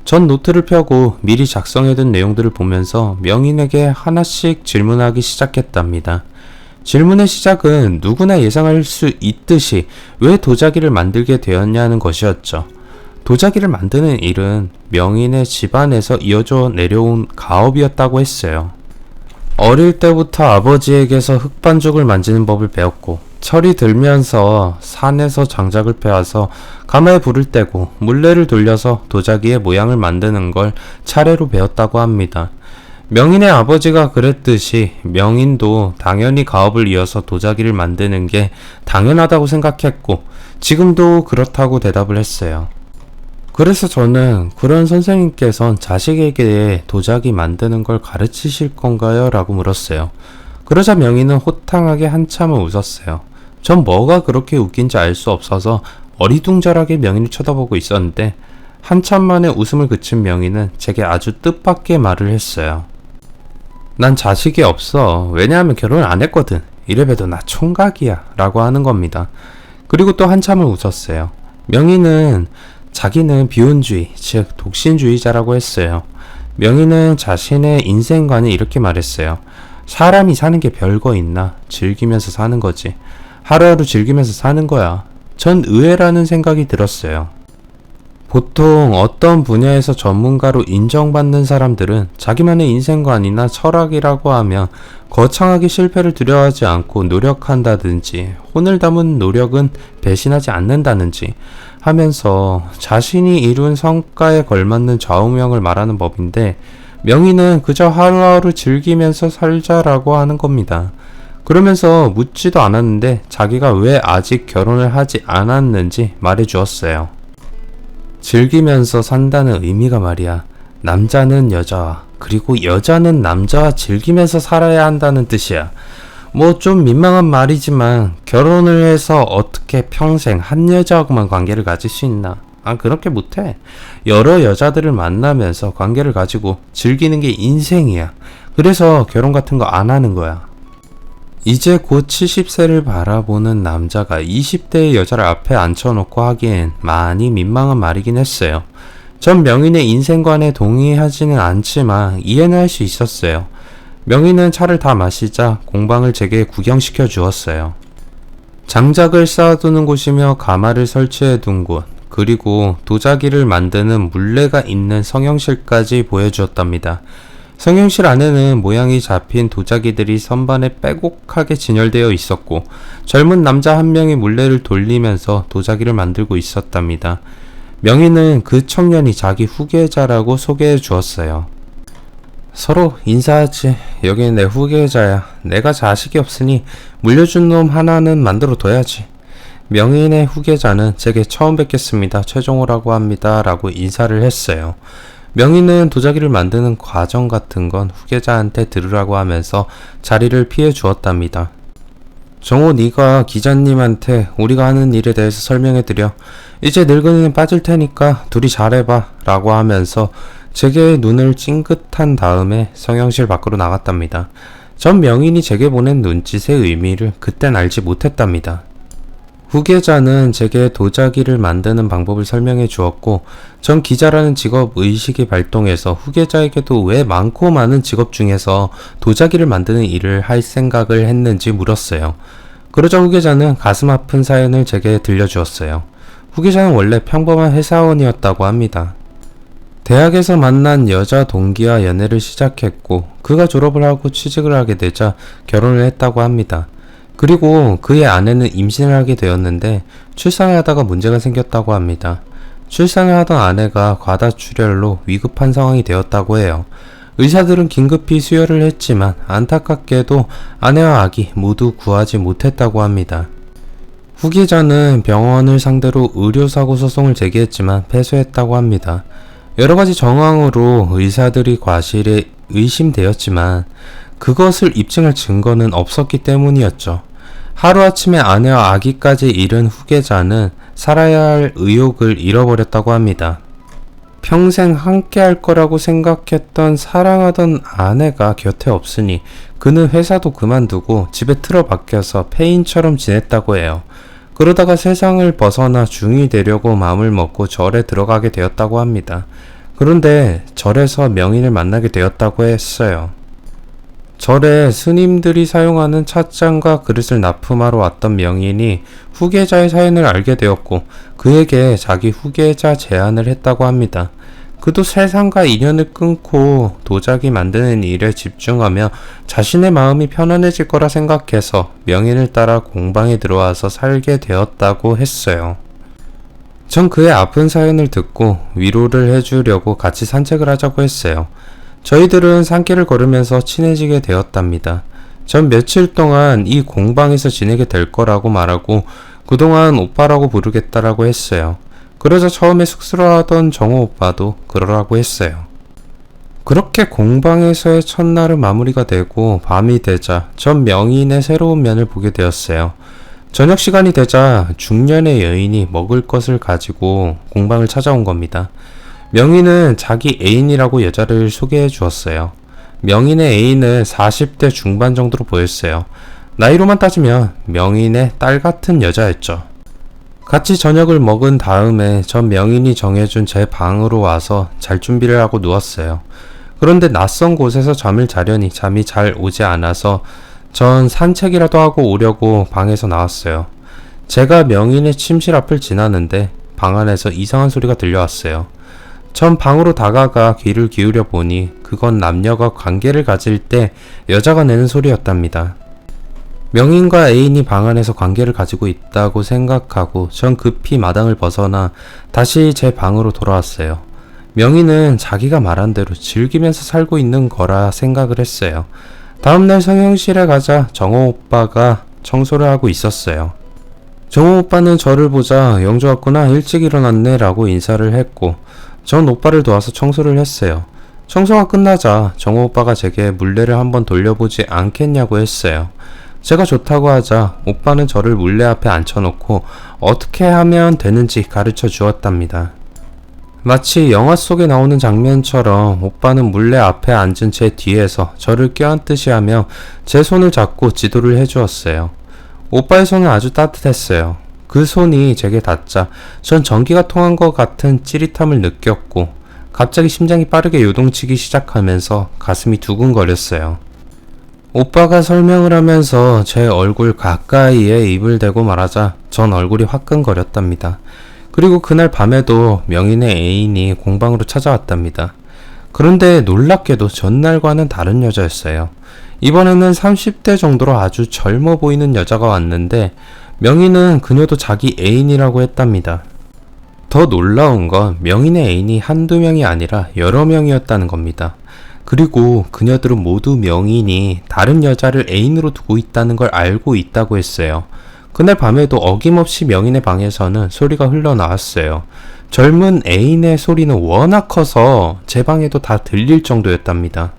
전 노트를 펴고 미리 작성해둔 내용들을 보면서 명인에게 하나씩 질문하기 시작했답니다. 질문의 시작은 누구나 예상할 수 있듯이 왜 도자기를 만들게 되었냐는 것이었죠. 도자기를 만드는 일은 명인의 집안에서 이어져 내려온 가업이었다고 했어요. 어릴 때부터 아버지에게서 흙반죽을 만지는 법을 배웠고 철이 들면서 산에서 장작을 패와서 가마에 불을 떼고 물레를 돌려서 도자기의 모양을 만드는 걸 차례로 배웠다고 합니다. 명인의 아버지가 그랬듯이 명인도 당연히 가업을 이어서 도자기를 만드는 게 당연하다고 생각했고 지금도 그렇다고 대답을 했어요. 그래서 저는 그런 선생님께선 자식에게 도자기 만드는 걸 가르치실 건가요? 라고 물었어요. 그러자 명인은 호탕하게 한참을 웃었어요. 전 뭐가 그렇게 웃긴지 알 수 없어서 어리둥절하게 명인을 쳐다보고 있었는데 한참 만에 웃음을 그친 명인은 제게 아주 뜻밖의 말을 했어요. 난 자식이 없어. 왜냐하면 결혼을 안 했거든. 이래봬도 나 총각이야. 라고 하는 겁니다. 그리고 또 한참을 웃었어요. 명인은 자기는 비혼주의, 즉 독신주의자라고 했어요. 명인은 자신의 인생관을 이렇게 말했어요. 사람이 사는 게 별거 있나? 즐기면서 사는 거지. 하루하루 즐기면서 사는 거야. 전 의외라는 생각이 들었어요. 보통 어떤 분야에서 전문가로 인정받는 사람들은 자기만의 인생관이나 철학이라고 하면 거창하게 실패를 두려워하지 않고 노력한다든지 혼을 담은 노력은 배신하지 않는다든지 하면서 자신이 이룬 성과에 걸맞는 좌우명을 말하는 법인데 명인은 그저 하루하루 즐기면서 살자라고 하는 겁니다. 그러면서 묻지도 않았는데 자기가 왜 아직 결혼을 하지 않았는지 말해 주었어요. 즐기면서 산다는 의미가 말이야. 남자는 여자와 그리고 여자는 남자와 즐기면서 살아야 한다는 뜻이야. 뭐 좀 민망한 말이지만 결혼을 해서 어떻게 평생 한 여자하고만 관계를 가질 수 있나? 그렇게 못해. 여러 여자들을 만나면서 관계를 가지고 즐기는 게 인생이야. 그래서 결혼 같은 거 안 하는 거야. 이제 곧 70세를 바라보는 남자가 20대의 여자를 앞에 앉혀놓고 하기엔 많이 민망한 말이긴 했어요. 전 명인의 인생관에 동의하지는 않지만 이해는 할 수 있었어요. 명인은 차를 다 마시자 공방을 제게 구경시켜 주었어요. 장작을 쌓아두는 곳이며 가마를 설치해 둔 곳, 그리고 도자기를 만드는 물레가 있는 성형실까지 보여주었답니다. 성형실 안에는 모양이 잡힌 도자기들이 선반에 빼곡하게 진열되어 있었고 젊은 남자 한 명이 물레를 돌리면서 도자기를 만들고 있었답니다. 명인은 그 청년이 자기 후계자라고 소개해 주었어요. 서로 인사하지. 여긴 내 후계자야. 내가 자식이 없으니 물려준 놈 하나는 만들어 둬야지. 명인의 후계자는 제게 처음 뵙겠습니다. 최종호라고 합니다. 라고 인사를 했어요. 명인은 도자기를 만드는 과정 같은 건 후계자한테 들으라고 하면서 자리를 피해 주었답니다. 정호, 네가 기자님한테 우리가 하는 일에 대해서 설명해 드려. 이제 늙은이는 빠질 테니까 둘이 잘해봐 라고 하면서 제게 눈을 찡긋한 다음에 성형실 밖으로 나갔답니다. 전 명인이 제게 보낸 눈짓의 의미를 그땐 알지 못했답니다. 후계자는 제게 도자기를 만드는 방법을 설명해 주었고 전 기자라는 직업 의식이 발동해서 후계자에게도 왜 많고 많은 직업 중에서 도자기를 만드는 일을 할 생각을 했는지 물었어요. 그러자 후계자는 가슴 아픈 사연을 제게 들려주었어요. 후계자는 원래 평범한 회사원이었다고 합니다. 대학에서 만난 여자 동기와 연애를 시작했고 그가 졸업을 하고 취직을 하게 되자 결혼을 했다고 합니다. 그리고 그의 아내는 임신을 하게 되었는데 출산을 하다가 문제가 생겼다고 합니다. 출산을 하던 아내가 과다출혈로 위급한 상황이 되었다고 해요. 의사들은 긴급히 수혈을 했지만 안타깝게도 아내와 아기 모두 구하지 못했다고 합니다. 후계자는 병원을 상대로 의료사고 소송을 제기했지만 패소했다고 합니다. 여러가지 정황으로 의사들이 과실에 의심되었지만 그것을 입증할 증거는 없었기 때문이었죠. 하루아침에 아내와 아기까지 잃은 후계자는 살아야 할 의욕을 잃어버렸다고 합니다. 평생 함께 할 거라고 생각했던 사랑하던 아내가 곁에 없으니 그는 회사도 그만두고 집에 틀어박혀서 폐인처럼 지냈다고 해요. 그러다가 세상을 벗어나 중이 되려고 마음을 먹고 절에 들어가게 되었다고 합니다. 그런데 절에서 명인을 만나게 되었다고 했어요. 절에 스님들이 사용하는 찻잔과 그릇을 납품하러 왔던 명인이 후계자의 사연을 알게 되었고 그에게 자기 후계자 제안을 했다고 합니다. 그도 세상과 인연을 끊고 도자기 만드는 일에 집중하며 자신의 마음이 편안해질 거라 생각해서 명인을 따라 공방에 들어와서 살게 되었다고 했어요. 전 그의 아픈 사연을 듣고 위로를 해주려고 같이 산책을 하자고 했어요. 저희들은 산길을 걸으면서 친해지게 되었답니다. 전 며칠 동안 이 공방에서 지내게 될 거라고 말하고 그동안 오빠라고 부르겠다라고 했어요. 그러자 처음에 쑥스러워하던 정호 오빠도 그러라고 했어요. 그렇게 공방에서의 첫날은 마무리가 되고 밤이 되자 전 명인의 새로운 면을 보게 되었어요. 저녁 시간이 되자 중년의 여인이 먹을 것을 가지고 공방을 찾아온 겁니다. 명인은 자기 애인이라고 여자를 소개해 주었어요. 명인의 애인은 40대 중반 정도로 보였어요. 나이로만 따지면 명인의 딸 같은 여자였죠. 같이 저녁을 먹은 다음에 전 명인이 정해준 제 방으로 와서 잘 준비를 하고 누웠어요. 그런데 낯선 곳에서 잠을 자려니 잠이 잘 오지 않아서 전 산책이라도 하고 오려고 방에서 나왔어요. 제가 명인의 침실 앞을 지나는데 방 안에서 이상한 소리가 들려왔어요. 전 방으로 다가가 귀를 기울여 보니 그건 남녀가 관계를 가질 때 여자가 내는 소리였답니다. 명인과 애인이 방 안에서 관계를 가지고 있다고 생각하고 전 급히 마당을 벗어나 다시 제 방으로 돌아왔어요. 명인은 자기가 말한 대로 즐기면서 살고 있는 거라 생각을 했어요. 다음날 성형실에 가자 정호 오빠가 청소를 하고 있었어요. 정호 오빠는 저를 보자 영주 왔구나 일찍 일어났네 라고 인사를 했고 전 오빠를 도와서 청소를 했어요. 청소가 끝나자 정호 오빠가 제게 물레를 한번 돌려보지 않겠냐고 했어요. 제가 좋다고 하자 오빠는 저를 물레 앞에 앉혀놓고 어떻게 하면 되는지 가르쳐 주었답니다. 마치 영화 속에 나오는 장면처럼 오빠는 물레 앞에 앉은 제 뒤에서 저를 껴안듯이 하며 제 손을 잡고 지도를 해주었어요. 오빠의 손은 아주 따뜻했어요. 그 손이 제게 닿자 전 전기가 통한 것 같은 찌릿함을 느꼈고 갑자기 심장이 빠르게 요동치기 시작하면서 가슴이 두근거렸어요. 오빠가 설명을 하면서 제 얼굴 가까이에 입을 대고 말하자 전 얼굴이 화끈거렸답니다. 그리고 그날 밤에도 명인의 애인이 공방으로 찾아왔답니다. 그런데 놀랍게도 전날과는 다른 여자였어요. 이번에는 30대 정도로 아주 젊어 보이는 여자가 왔는데 명인은 그녀도 자기 애인이라고 했답니다. 더 놀라운 건 명인의 애인이 한두 명이 아니라 여러 명이었다는 겁니다. 그리고 그녀들은 모두 명인이 다른 여자를 애인으로 두고 있다는 걸 알고 있다고 했어요. 그날 밤에도 어김없이 명인의 방에서는 소리가 흘러나왔어요. 젊은 애인의 소리는 워낙 커서 제 방에도 다 들릴 정도였답니다.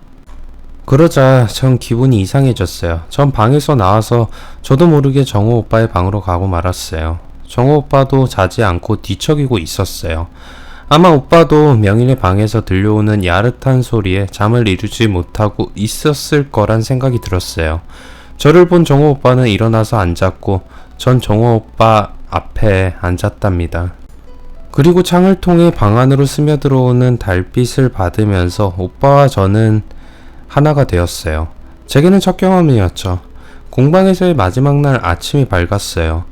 그러자 전 기분이 이상해졌어요. 전 방에서 나와서 저도 모르게 정호 오빠의 방으로 가고 말았어요. 정호 오빠도 자지 않고 뒤척이고 있었어요. 아마 오빠도 명인의 방에서 들려오는 야릇한 소리에 잠을 이루지 못하고 있었을 거란 생각이 들었어요. 저를 본 정호 오빠는 일어나서 앉았고 전 정호 오빠 앞에 앉았답니다. 그리고 창을 통해 방 안으로 스며들어오는 달빛을 받으면서 오빠와 저는 하나가 되었어요. 제게는 첫 경험이었죠. 공방에서의 마지막 날 아침이 밝았어요.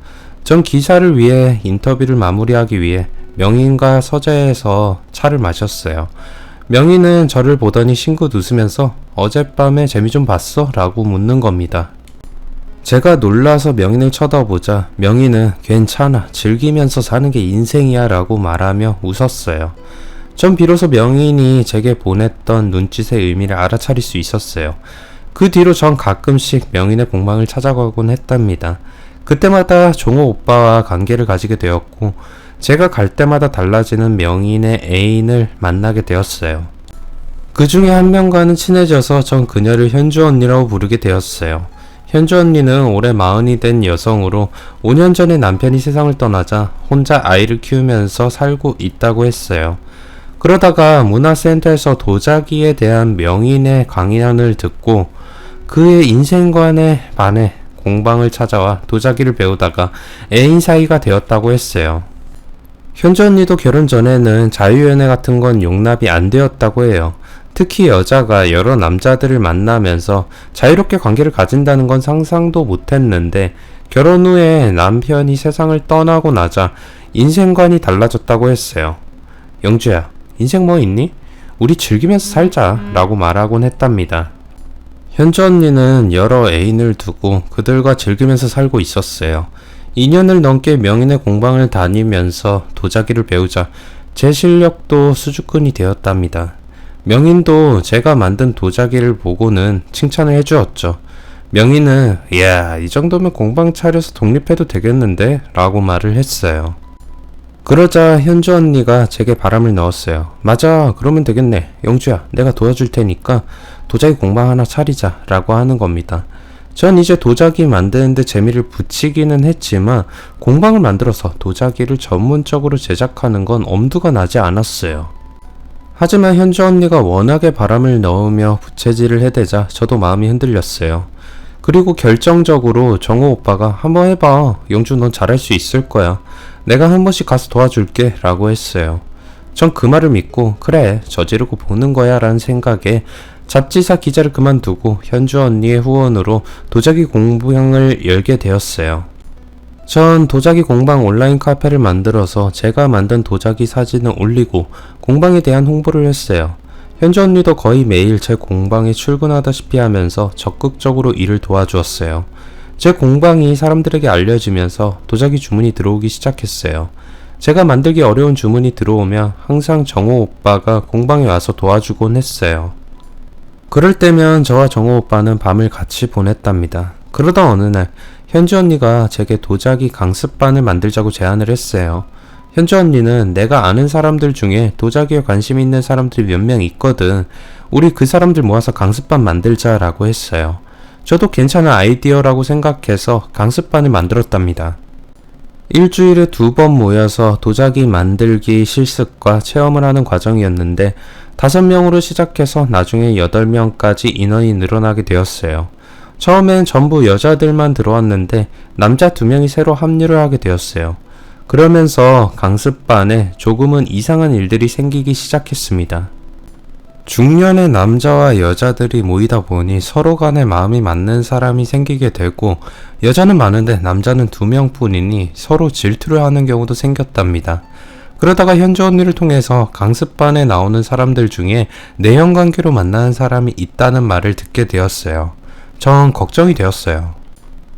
전 기사를 위해 인터뷰를 마무리하기 위해 명인과 서재에서 차를 마셨어요. 명인은 저를 보더니 싱긋 웃으면서 어젯밤에 재미 좀 봤어? 라고 묻는 겁니다. 제가 놀라서 명인을 쳐다보자 명인은 괜찮아 즐기면서 사는 게 인생이야 라고 말하며 웃었어요. 전 비로소 명인이 제게 보냈던 눈짓의 의미를 알아차릴 수 있었어요. 그 뒤로 전 가끔씩 명인의 공방을 찾아가곤 했답니다. 그때마다 종호 오빠와 관계를 가지게 되었고 제가 갈 때마다 달라지는 명인의 애인을 만나게 되었어요. 그 중에 한 명과는 친해져서 전 그녀를 현주 언니라고 부르게 되었어요. 현주 언니는 올해 40이 된 여성으로 5년 전에 남편이 세상을 떠나자 혼자 아이를 키우면서 살고 있다고 했어요. 그러다가 문화센터에서 도자기에 대한 명인의 강연을 듣고 그의 인생관에 반해 공방을 찾아와 도자기를 배우다가 애인 사이가 되었다고 했어요. 현주 언니도 결혼 전에는 자유연애 같은 건 용납이 안 되었다고 해요. 특히 여자가 여러 남자들을 만나면서 자유롭게 관계를 가진다는 건 상상도 못했는데 결혼 후에 남편이 세상을 떠나고 나자 인생관이 달라졌다고 했어요. 영주야, 인생 뭐 있니? 우리 즐기면서 살자 라고 말하곤 했답니다. 현주 언니는 여러 애인을 두고 그들과 즐기면서 살고 있었어요. 2년을 넘게 명인의 공방을 다니면서 도자기를 배우자 제 실력도 수주꾼이 되었답니다. 명인도 제가 만든 도자기를 보고는 칭찬을 해주었죠. 명인은 야, 이 정도면 공방 차려서 독립해도 되겠는데? 라고 말을 했어요. 그러자 현주 언니가 제게 바람을 넣었어요. 맞아, 그러면 되겠네. 영주야, 내가 도와줄 테니까 도자기 공방 하나 차리자 라고 하는 겁니다. 전 이제 도자기 만드는데 재미를 붙이기는 했지만 공방을 만들어서 도자기를 전문적으로 제작하는 건 엄두가 나지 않았어요. 하지만 현주 언니가 워낙에 바람을 넣으며 부채질을 해대자 저도 마음이 흔들렸어요. 그리고 결정적으로 정호 오빠가 한번 해봐. 영주 넌 잘할 수 있을 거야. 내가 한 번씩 가서 도와줄게 라고 했어요. 전 그 말을 믿고 그래 저지르고 보는 거야 라는 생각에 잡지사 기자를 그만두고 현주 언니의 후원으로 도자기 공방을 열게 되었어요. 전 도자기 공방 온라인 카페를 만들어서 제가 만든 도자기 사진을 올리고 공방에 대한 홍보를 했어요. 현주 언니도 거의 매일 제 공방에 출근하다시피 하면서 적극적으로 일을 도와주었어요. 제 공방이 사람들에게 알려지면서 도자기 주문이 들어오기 시작했어요. 제가 만들기 어려운 주문이 들어오면 항상 정호 오빠가 공방에 와서 도와주곤 했어요. 그럴 때면 저와 정호 오빠는 밤을 같이 보냈답니다. 그러던 어느 날 현주 언니가 제게 도자기 강습반을 만들자고 제안을 했어요. 현주 언니는 내가 아는 사람들 중에 도자기에 관심 있는 사람들이 몇 명 있거든. 우리 그 사람들 모아서 강습반 만들자 라고 했어요. 저도 괜찮은 아이디어라고 생각해서 강습반을 만들었답니다. 일주일에 2번 모여서 도자기 만들기 실습과 체험을 하는 과정이었는데 5명으로 시작해서 나중에 8명까지 인원이 늘어나게 되었어요. 처음엔 전부 여자들만 들어왔는데 남자 2명이 새로 합류를 하게 되었어요. 그러면서 강습반에 조금은 이상한 일들이 생기기 시작했습니다. 중년의 남자와 여자들이 모이다 보니 서로 간에 마음이 맞는 사람이 생기게 되고 여자는 많은데 남자는 2명뿐이니 서로 질투를 하는 경우도 생겼답니다. 그러다가 현주 언니를 통해서 강습반에 나오는 사람들 중에 내연관계로 만나는 사람이 있다는 말을 듣게 되었어요. 전 걱정이 되었어요.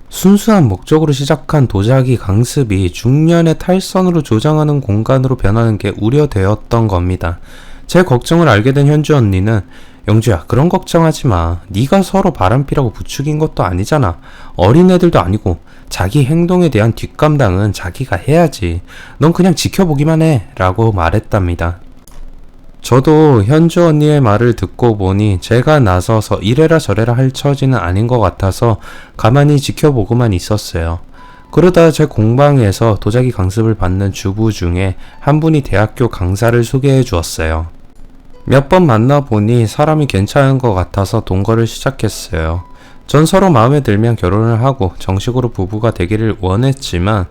순수한 목적으로 시작한 도자기 강습이 중년의 탈선으로 조장하는 공간으로 변하는 게 우려되었던 겁니다. 제 걱정을 알게 된 현주 언니는 영주야, 그런 걱정하지 마. 네가 서로 바람피라고 부추긴 것도 아니잖아. 어린애들도 아니고 자기 행동에 대한 뒷감당은 자기가 해야지. 넌 그냥 지켜보기만 해 라고 말했답니다. 저도 현주 언니의 말을 듣고 보니 제가 나서서 이래라 저래라 할 처지는 아닌 것 같아서 가만히 지켜보고만 있었어요. 그러다 제 공방에서 도자기 강습을 받는 주부 중에 한 분이 대학교 강사를 소개해 주었어요. 몇 번 만나보니 사람이 괜찮은 것 같아서 동거를 시작했어요. 전 서로 마음에 들면 결혼을 하고 정식으로 부부가 되기를 원했지만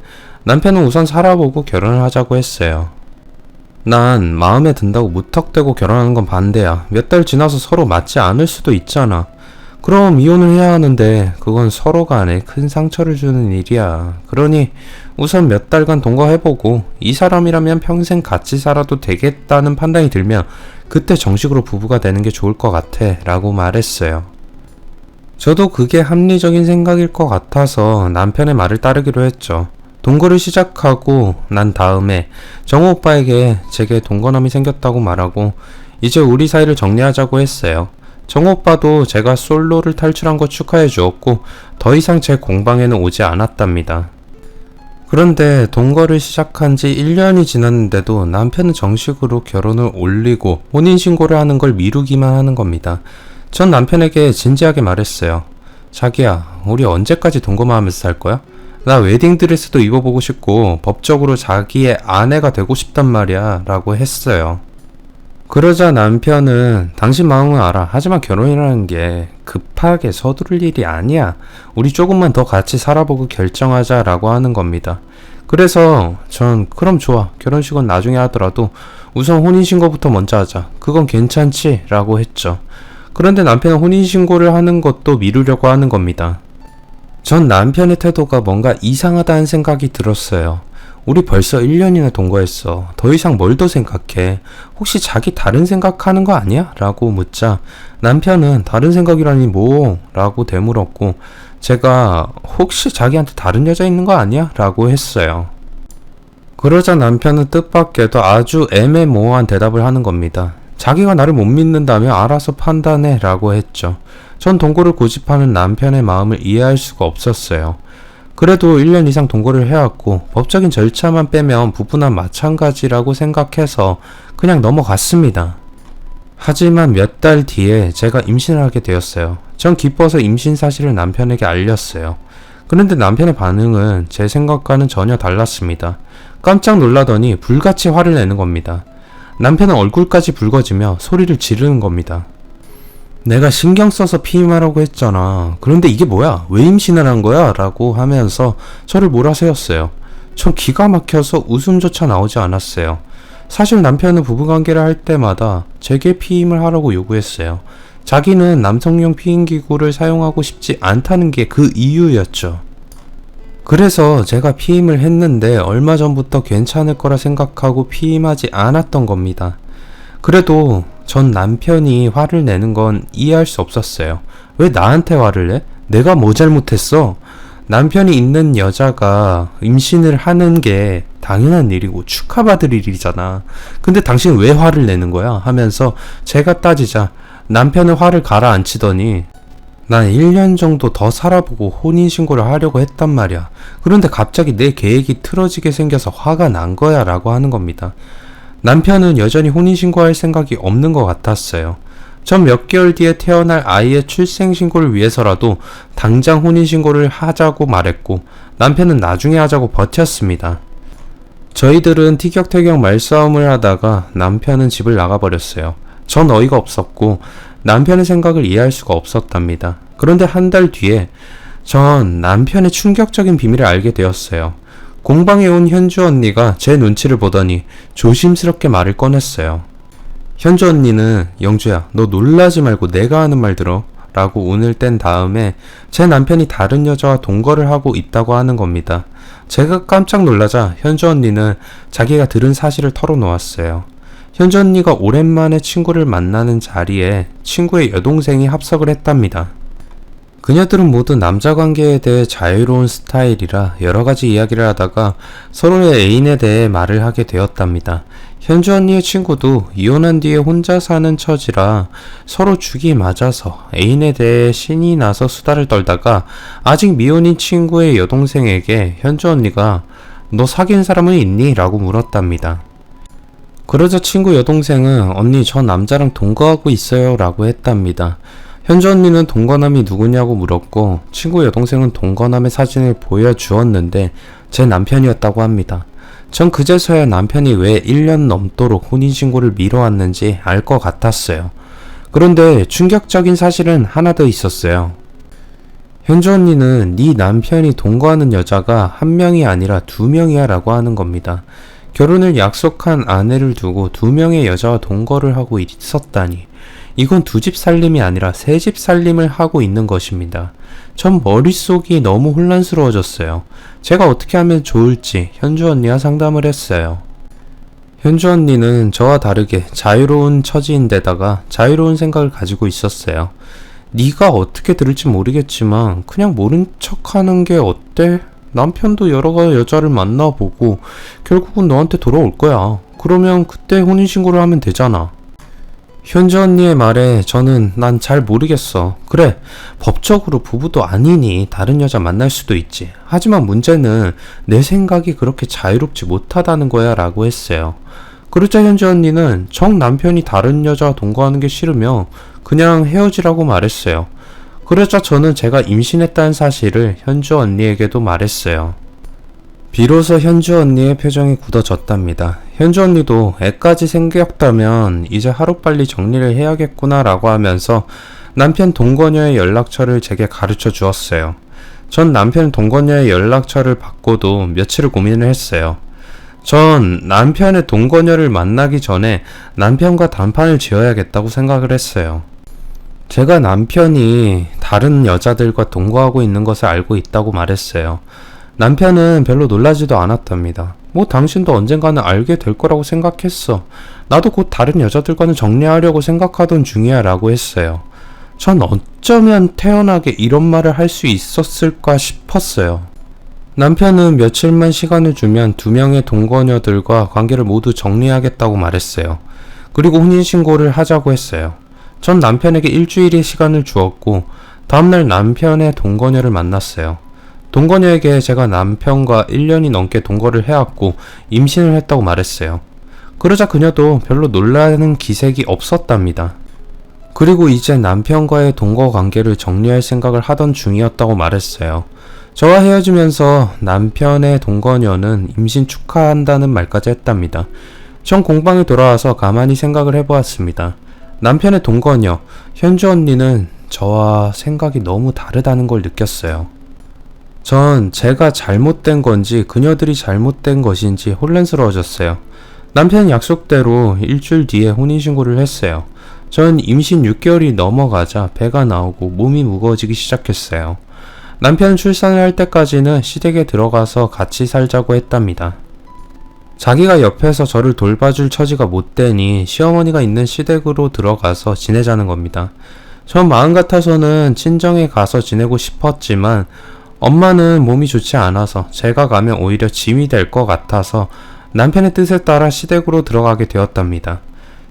남편은 우선 살아보고 결혼을 하자고 했어요. 난 마음에 든다고 무턱대고 결혼하는 건 반대야. 몇 달 지나서 서로 맞지 않을 수도 있잖아. 그럼 이혼을 해야 하는데 그건 서로 간에 큰 상처를 주는 일이야. 그러니 우선 몇 달간 동거해보고 이 사람이라면 평생 같이 살아도 되겠다는 판단이 들면 그때 정식으로 부부가 되는 게 좋을 것 같아 라고 말했어요. 저도 그게 합리적인 생각일 것 같아서 남편의 말을 따르기로 했죠. 동거를 시작하고 난 다음에 정호 오빠에게 제게 동거남이 생겼다고 말하고 이제 우리 사이를 정리하자고 했어요. 정호 오빠도 제가 솔로를 탈출한 거 축하해 주었고 더 이상 제 공방에는 오지 않았답니다. 그런데 동거를 시작한 지 1년이 지났는데도 남편은 정식으로 결혼을 올리고 혼인신고를 하는 걸 미루기만 하는 겁니다. 전 남편에게 진지하게 말했어요. 자기야, 우리 언제까지 동거만 하면서 살 거야? 나 웨딩드레스도 입어보고 싶고 법적으로 자기의 아내가 되고 싶단 말이야 라고 했어요. 그러자 남편은 당신 마음은 알아. 하지만 결혼이라는 게 급하게 서두를 일이 아니야. 우리 조금만 더 같이 살아보고 결정하자 라고 하는 겁니다. 그래서 전 그럼 좋아. 결혼식은 나중에 하더라도 우선 혼인신고부터 먼저 하자. 그건 괜찮지? 라고 했죠. 그런데 남편은 혼인신고를 하는 것도 미루려고 하는 겁니다. 전 남편의 태도가 뭔가 이상하다는 생각이 들었어요. 우리 벌써 1년이나 동거했어. 더 이상 뭘 더 생각해? 혹시 자기 다른 생각하는 거 아니야? 라고 묻자 남편은 다른 생각이라니 뭐? 라고 되물었고 제가 혹시 자기한테 다른 여자 있는 거 아니야? 라고 했어요. 그러자 남편은 뜻밖에도 아주 애매모호한 대답을 하는 겁니다. 자기가 나를 못 믿는다며 알아서 판단해 라고 했죠. 전 동거를 고집하는 남편의 마음을 이해할 수가 없었어요. 그래도 1년 이상 동거를 해왔고 법적인 절차만 빼면 부부나 마찬가지라고 생각해서 그냥 넘어갔습니다. 하지만 몇 달 뒤에 제가 임신을 하게 되었어요. 전 기뻐서 임신 사실을 남편에게 알렸어요. 그런데 남편의 반응은 제 생각과는 전혀 달랐습니다. 깜짝 놀라더니 불같이 화를 내는 겁니다. 남편은 얼굴까지 붉어지며 소리를 지르는 겁니다. 내가 신경 써서 피임하라고 했잖아. 그런데 이게 뭐야? 왜 임신을 한 거야? 라고 하면서 저를 몰아세웠어요. 전 기가 막혀서 웃음조차 나오지 않았어요. 사실 남편은 부부관계를 할 때마다 제게 피임을 하라고 요구했어요. 자기는 남성용 피임기구를 사용하고 싶지 않다는 게 그 이유였죠. 그래서 제가 피임을 했는데 얼마 전부터 괜찮을 거라 생각하고 피임하지 않았던 겁니다. 그래도 전 남편이 화를 내는 건 이해할 수 없었어요. 왜 나한테 화를 내? 내가 뭐 잘못했어? 남편이 있는 여자가 임신을 하는 게 당연한 일이고 축하받을 일이잖아. 근데 당신 왜 화를 내는 거야? 하면서 제가 따지자 남편은 화를 가라앉히더니 난 1년 정도 더 살아보고 혼인신고를 하려고 했단 말이야. 그런데 갑자기 내 계획이 틀어지게 생겨서 화가 난 거야 라고 하는 겁니다. 남편은 여전히 혼인신고할 생각이 없는 것 같았어요. 전 몇 개월 뒤에 태어날 아이의 출생신고를 위해서라도 당장 혼인신고를 하자고 말했고 남편은 나중에 하자고 버텼습니다. 저희들은 티격태격 말싸움을 하다가 남편은 집을 나가버렸어요. 전 어이가 없었고 남편의 생각을 이해할 수가 없었답니다. 그런데 한 달 뒤에 전 남편의 충격적인 비밀을 알게 되었어요. 공방에 온 현주 언니가 제 눈치를 보더니 조심스럽게 말을 꺼냈어요. 현주 언니는 영주야, 너 놀라지 말고 내가 하는 말 들어 라고 운을 뗀 다음에 제 남편이 다른 여자와 동거를 하고 있다고 하는 겁니다. 제가 깜짝 놀라자 현주 언니는 자기가 들은 사실을 털어놓았어요. 현주 언니가 오랜만에 친구를 만나는 자리에 친구의 여동생이 합석을 했답니다. 그녀들은 모두 남자 관계에 대해 자유로운 스타일이라 여러가지 이야기를 하다가 서로의 애인에 대해 말을 하게 되었답니다. 현주 언니의 친구도 이혼한 뒤에 혼자 사는 처지라 서로 죽이 맞아서 애인에 대해 신이 나서 수다를 떨다가 아직 미혼인 친구의 여동생에게 현주 언니가 너 사귄 사람은 있니? 라고 물었답니다. 그러자 친구 여동생은 언니 저 남자랑 동거하고 있어요 라고 했답니다. 현주 언니는 동거남이 누구냐고 물었고 친구 여동생은 동거남의 사진을 보여주었는데 제 남편이었다고 합니다. 전 그제서야 남편이 왜 1년 넘도록 혼인신고를 미뤄왔는지 알 것 같았어요. 그런데 충격적인 사실은 하나 더 있었어요. 현주 언니는 네 남편이 동거하는 여자가 한 명이 아니라 2명이야 라고 하는 겁니다. 결혼을 약속한 아내를 두고 2명의 여자와 동거를 하고 있었다니 이건 2집 살림이 아니라 3집 살림을 하고 있는 것입니다. 전 머릿속이 너무 혼란스러워졌어요. 제가 어떻게 하면 좋을지 현주 언니와 상담을 했어요. 현주 언니는 저와 다르게 자유로운 처지인데다가 자유로운 생각을 가지고 있었어요. 네가 어떻게 들을지 모르겠지만 그냥 모른 척하는 게 어때? 남편도 여러 여자를 만나보고 결국은 너한테 돌아올 거야. 그러면 그때 혼인신고를 하면 되잖아. 현주 언니의 말에 저는 난 잘 모르겠어. 그래, 법적으로 부부도 아니니 다른 여자 만날 수도 있지. 하지만 문제는 내 생각이 그렇게 자유롭지 못하다는 거야 라고 했어요. 그러자 현주 언니는 정 남편이 다른 여자와 동거하는 게 싫으며 그냥 헤어지라고 말했어요. 그러자 저는 제가 임신했다는 사실을 현주 언니에게도 말했어요. 비로소 현주 언니의 표정이 굳어졌답니다. 현주 언니도 애까지 생겼다면 이제 하루빨리 정리를 해야겠구나 라고 하면서 남편 동거녀의 연락처를 제게 가르쳐 주었어요. 전 남편 동거녀의 연락처를 받고도 며칠을 고민을 했어요. 전 남편의 동거녀를 만나기 전에 남편과 단판을 지어야겠다고 생각을 했어요. 제가 남편이 다른 여자들과 동거하고 있는 것을 알고 있다고 말했어요. 남편은 별로 놀라지도 않았답니다. 뭐 당신도 언젠가는 알게 될 거라고 생각했어. 나도 곧 다른 여자들과는 정리하려고 생각하던 중이야 라고 했어요. 전 어쩌면 태연하게 이런 말을 할 수 있었을까 싶었어요. 남편은 며칠만 시간을 주면 2명의 동거녀들과 관계를 모두 정리하겠다고 말했어요. 그리고 혼인신고를 하자고 했어요. 전 남편에게 일주일의 시간을 주었고 다음날 남편의 동거녀를 만났어요. 동거녀에게 제가 남편과 1년이 넘게 동거를 해왔고 임신을 했다고 말했어요. 그러자 그녀도 별로 놀라는 기색이 없었답니다. 그리고 이제 남편과의 동거 관계를 정리할 생각을 하던 중이었다고 말했어요. 저와 헤어지면서 남편의 동거녀는 임신 축하한다는 말까지 했답니다. 전 공방에 돌아와서 가만히 생각을 해보았습니다. 남편의 동거녀, 현주 언니는 저와 생각이 너무 다르다는 걸 느꼈어요. 전 제가 잘못된 건지 그녀들이 잘못된 것인지 혼란스러워졌어요. 남편은 약속대로 일주일 뒤에 혼인신고를 했어요. 전 임신 6개월이 넘어가자 배가 나오고 몸이 무거워지기 시작했어요. 남편은 출산을 할 때까지는 시댁에 들어가서 같이 살자고 했답니다. 자기가 옆에서 저를 돌봐줄 처지가 못 되니 시어머니가 있는 시댁으로 들어가서 지내자는 겁니다. 전 마음 같아서는 친정에 가서 지내고 싶었지만 엄마는 몸이 좋지 않아서 제가 가면 오히려 짐이 될 것 같아서 남편의 뜻에 따라 시댁으로 들어가게 되었답니다.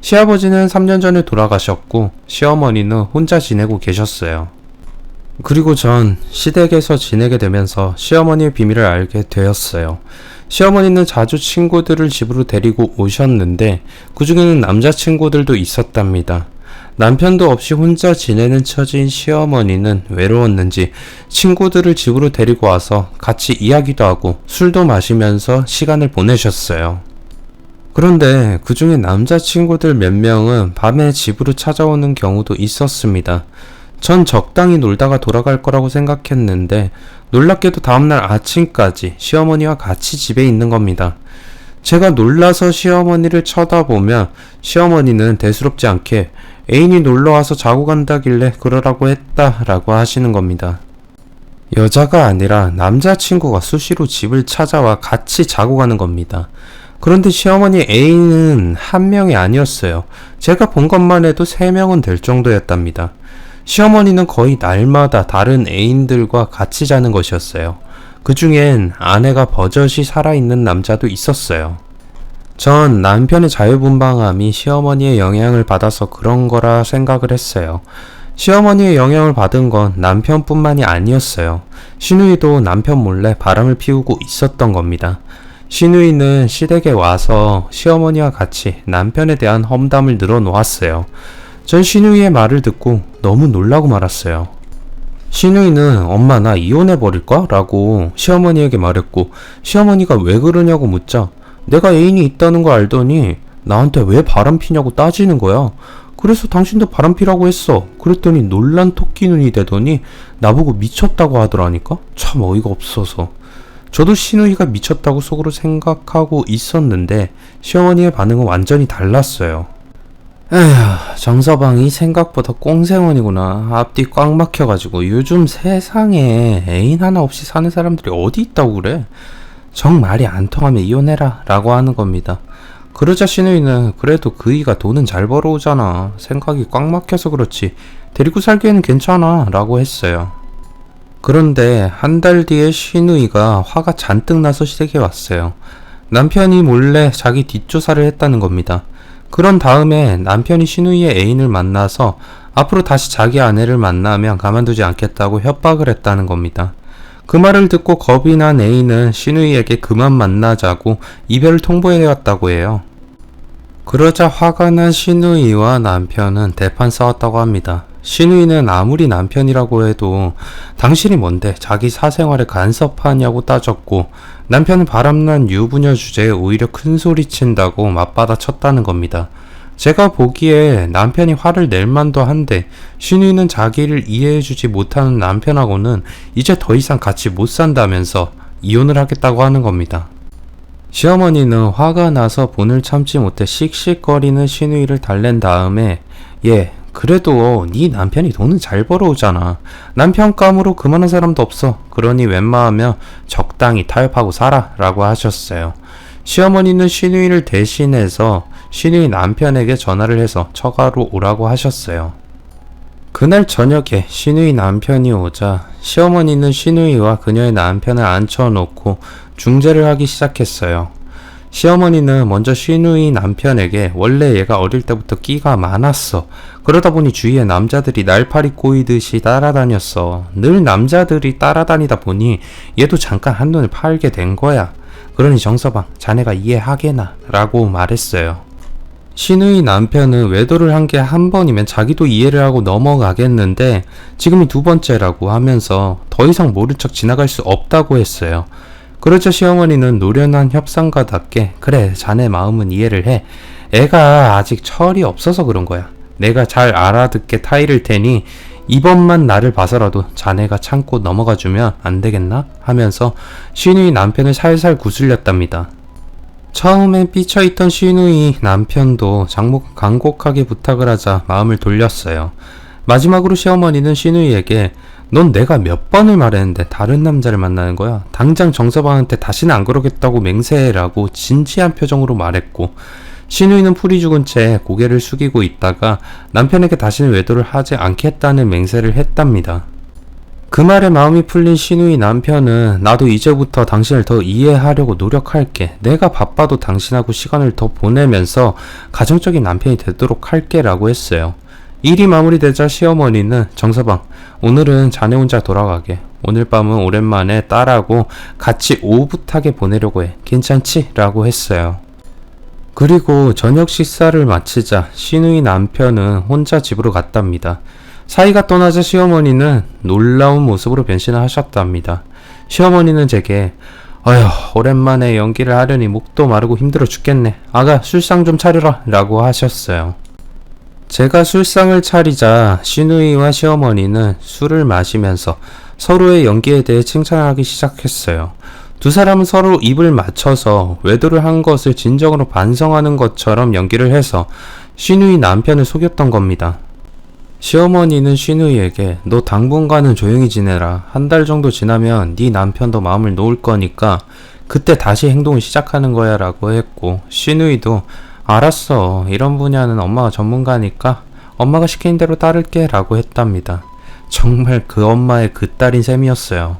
시아버지는 3년 전에 돌아가셨고 시어머니는 혼자 지내고 계셨어요. 그리고 전 시댁에서 지내게 되면서 시어머니의 비밀을 알게 되었어요. 시어머니는 자주 친구들을 집으로 데리고 오셨는데 그 중에는 남자친구들도 있었답니다. 남편도 없이 혼자 지내는 처지인 시어머니는 외로웠는지 친구들을 집으로 데리고 와서 같이 이야기도 하고 술도 마시면서 시간을 보내셨어요. 그런데 그 중에 남자친구들 몇 명은 밤에 집으로 찾아오는 경우도 있었습니다. 전 적당히 놀다가 돌아갈 거라고 생각했는데 놀랍게도 다음날 아침까지 시어머니와 같이 집에 있는 겁니다. 제가 놀라서 시어머니를 쳐다보면 시어머니는 대수롭지 않게 애인이 놀러와서 자고 간다길래 그러라고 했다라고 하시는 겁니다. 여자가 아니라 남자친구가 수시로 집을 찾아와 같이 자고 가는 겁니다. 그런데 시어머니 애인은 한 명이 아니었어요. 제가 본 것만 해도 3명은 될 정도였답니다. 시어머니는 거의 날마다 다른 애인들과 같이 자는 것이었어요. 그 중엔 아내가 버젓이 살아있는 남자도 있었어요. 전 남편의 자유분방함이 시어머니의 영향을 받아서 그런 거라 생각을 했어요. 시어머니의 영향을 받은 건 남편뿐만이 아니었어요. 시누이도 남편 몰래 바람을 피우고 있었던 겁니다. 시누이는 시댁에 와서 시어머니와 같이 남편에 대한 험담을 늘어놓았어요. 전 시누이의 말을 듣고 너무 놀라고 말았어요. 시누이는 엄마 나 이혼해버릴까? 라고 시어머니에게 말했고 시어머니가 왜 그러냐고 묻자 내가 애인이 있다는 거 알더니 나한테 왜 바람 피냐고 따지는 거야. 그래서 당신도 바람 피라고 했어. 그랬더니 놀란 토끼 눈이 되더니 나보고 미쳤다고 하더라니까? 참 어이가 없어서. 저도 시누이가 미쳤다고 속으로 생각하고 있었는데 시어머니의 반응은 완전히 달랐어요. 에휴, 정서방이 생각보다 꽁생원이구나. 앞뒤 꽉 막혀가지고 요즘 세상에 애인 하나 없이 사는 사람들이 어디 있다고 그래? 정 말이 안 통하면 이혼해라 라고 하는 겁니다. 그러자 시누이는 그래도 그이가 돈은 잘 벌어오잖아. 생각이 꽉 막혀서 그렇지 데리고 살기에는 괜찮아 라고 했어요. 그런데 한 달 뒤에 시누이가 화가 잔뜩 나서 시댁에 왔어요. 남편이 몰래 자기 뒷조사를 했다는 겁니다. 그런 다음에 남편이 시누이의 애인을 만나서 앞으로 다시 자기 아내를 만나면 가만두지 않겠다고 협박을 했다는 겁니다. 그 말을 듣고 겁이 난 애인은 시누이에게 그만 만나자고 이별을 통보해왔다고 해요. 그러자 화가 난 시누이와 남편은 대판 싸웠다고 합니다. 시누이는 아무리 남편이라고 해도 당신이 뭔데 자기 사생활에 간섭하냐고 따졌고 남편은 바람난 유부녀 주제에 오히려 큰소리친다고 맞받아 쳤다는 겁니다. 제가 보기에 남편이 화를 낼 만도 한데 시누이는 자기를 이해해주지 못하는 남편하고는 이제 더 이상 같이 못 산다면서 이혼을 하겠다고 하는 겁니다. 시어머니는 화가 나서 분을 참지 못해 씩씩거리는 시누이를 달랜 다음에 그래도 네 남편이 돈은 잘 벌어오잖아. 남편감으로 그만한 사람도 없어. 그러니 웬만하면 적당히 타협하고 살아 라고 하셨어요. 시어머니는 시누이를 대신해서 시누이 남편에게 전화를 해서 처가로 오라고 하셨어요. 그날 저녁에 시누이 남편이 오자 시어머니는 시누이와 그녀의 남편을 앉혀놓고 중재를 하기 시작했어요. 시어머니는 먼저 시누이 남편에게 원래 얘가 어릴 때부터 끼가 많았어. 그러다 보니 주위에 남자들이 날파리 꼬이듯이 따라다녔어. 늘 남자들이 따라다니다 보니 얘도 잠깐 한눈을 팔게 된 거야. 그러니 정서방, 자네가 이해하게나 라고 말했어요. 시누이 남편은 외도를 한 게 한 번이면 자기도 이해를 하고 넘어가겠는데 지금이 두 번째라고 하면서 더 이상 모른 척 지나갈 수 없다고 했어요. 그러자 시어머니는 노련한 협상가답게 그래, 자네 마음은 이해를 해. 애가 아직 철이 없어서 그런 거야. 내가 잘 알아듣게 타이를 테니 이번만 나를 봐서라도 자네가 참고 넘어가주면 안 되겠나? 하면서 시누이 남편을 살살 구슬렸답니다. 처음엔 삐쳐있던 시누이 남편도 간곡하게 부탁을 하자 마음을 돌렸어요. 마지막으로 시어머니는 시누이에게 넌 내가 몇 번을 말했는데 다른 남자를 만나는 거야. 당장 정서방한테 다시는 안 그러겠다고 맹세해라고 진지한 표정으로 말했고 시누이는 풀이 죽은 채 고개를 숙이고 있다가 남편에게 다시는 외도를 하지 않겠다는 맹세를 했답니다. 그 말에 마음이 풀린 시누이 남편은 나도 이제부터 당신을 더 이해하려고 노력할게. 내가 바빠도 당신하고 시간을 더 보내면서 가정적인 남편이 되도록 할게 라고 했어요. 일이 마무리되자 시어머니는 정서방, 오늘은 자네 혼자 돌아가게. 오늘 밤은 오랜만에 딸하고 같이 오붓하게 보내려고 해. 괜찮지? 라고 했어요. 그리고 저녁 식사를 마치자 시누이 남편은 혼자 집으로 갔답니다. 사이가 떠나자 시어머니는 놀라운 모습으로 변신을 하셨답니다. 시어머니는 제게 어휴, 오랜만에 연기를 하려니 목도 마르고 힘들어 죽겠네. 아가, 술상 좀 차려라 라고 하셨어요. 제가 술상을 차리자 시누이와 시어머니는 술을 마시면서 서로의 연기에 대해 칭찬하기 시작했어요. 두 사람은 서로 입을 맞춰서 외도를 한 것을 진정으로 반성하는 것처럼 연기를 해서 시누이 남편을 속였던 겁니다. 시어머니는 시누이에게 너 당분간은 조용히 지내라. 한 달 정도 지나면 네 남편도 마음을 놓을 거니까 그때 다시 행동을 시작하는 거야 라고 했고 시누이도 알았어. 이런 분야는 엄마가 전문가니까 엄마가 시키는 대로 따를게 라고 했답니다. 정말 그 엄마의 그 딸인 셈이었어요.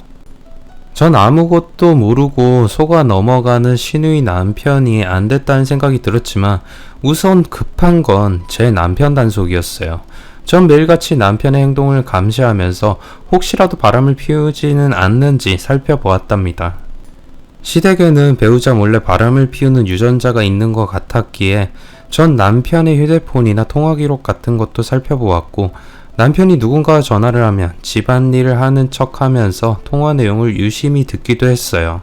전 아무것도 모르고 속아 넘어가는 시누이 남편이 안 됐다는 생각이 들었지만 우선 급한 건 제 남편 단속이었어요. 전 매일같이 남편의 행동을 감시하면서 혹시라도 바람을 피우지는 않는지 살펴보았답니다. 시댁에는 배우자 몰래 바람을 피우는 유전자가 있는 것 같았기에 전 남편의 휴대폰이나 통화 기록 같은 것도 살펴보았고 남편이 누군가와 전화를 하면 집안일을 하는 척 하면서 통화 내용을 유심히 듣기도 했어요.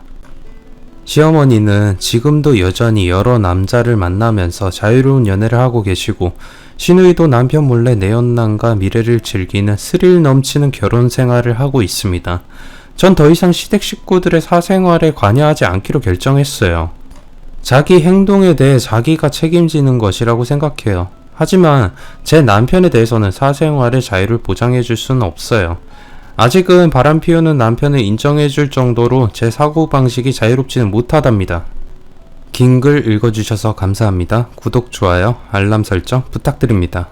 시어머니는 지금도 여전히 여러 남자를 만나면서 자유로운 연애를 하고 계시고 시누이도 남편 몰래 내연남과 미래를 즐기는 스릴 넘치는 결혼 생활을 하고 있습니다. 전 더 이상 시댁 식구들의 사생활에 관여하지 않기로 결정했어요. 자기 행동에 대해 자기가 책임지는 것이라고 생각해요. 하지만 제 남편에 대해서는 사생활의 자유를 보장해줄 수는 없어요. 아직은 바람 피우는 남편을 인정해줄 정도로 제 사고방식이 자유롭지는 못하답니다. 긴 글 읽어주셔서 감사합니다. 구독, 좋아요, 알람 설정 부탁드립니다.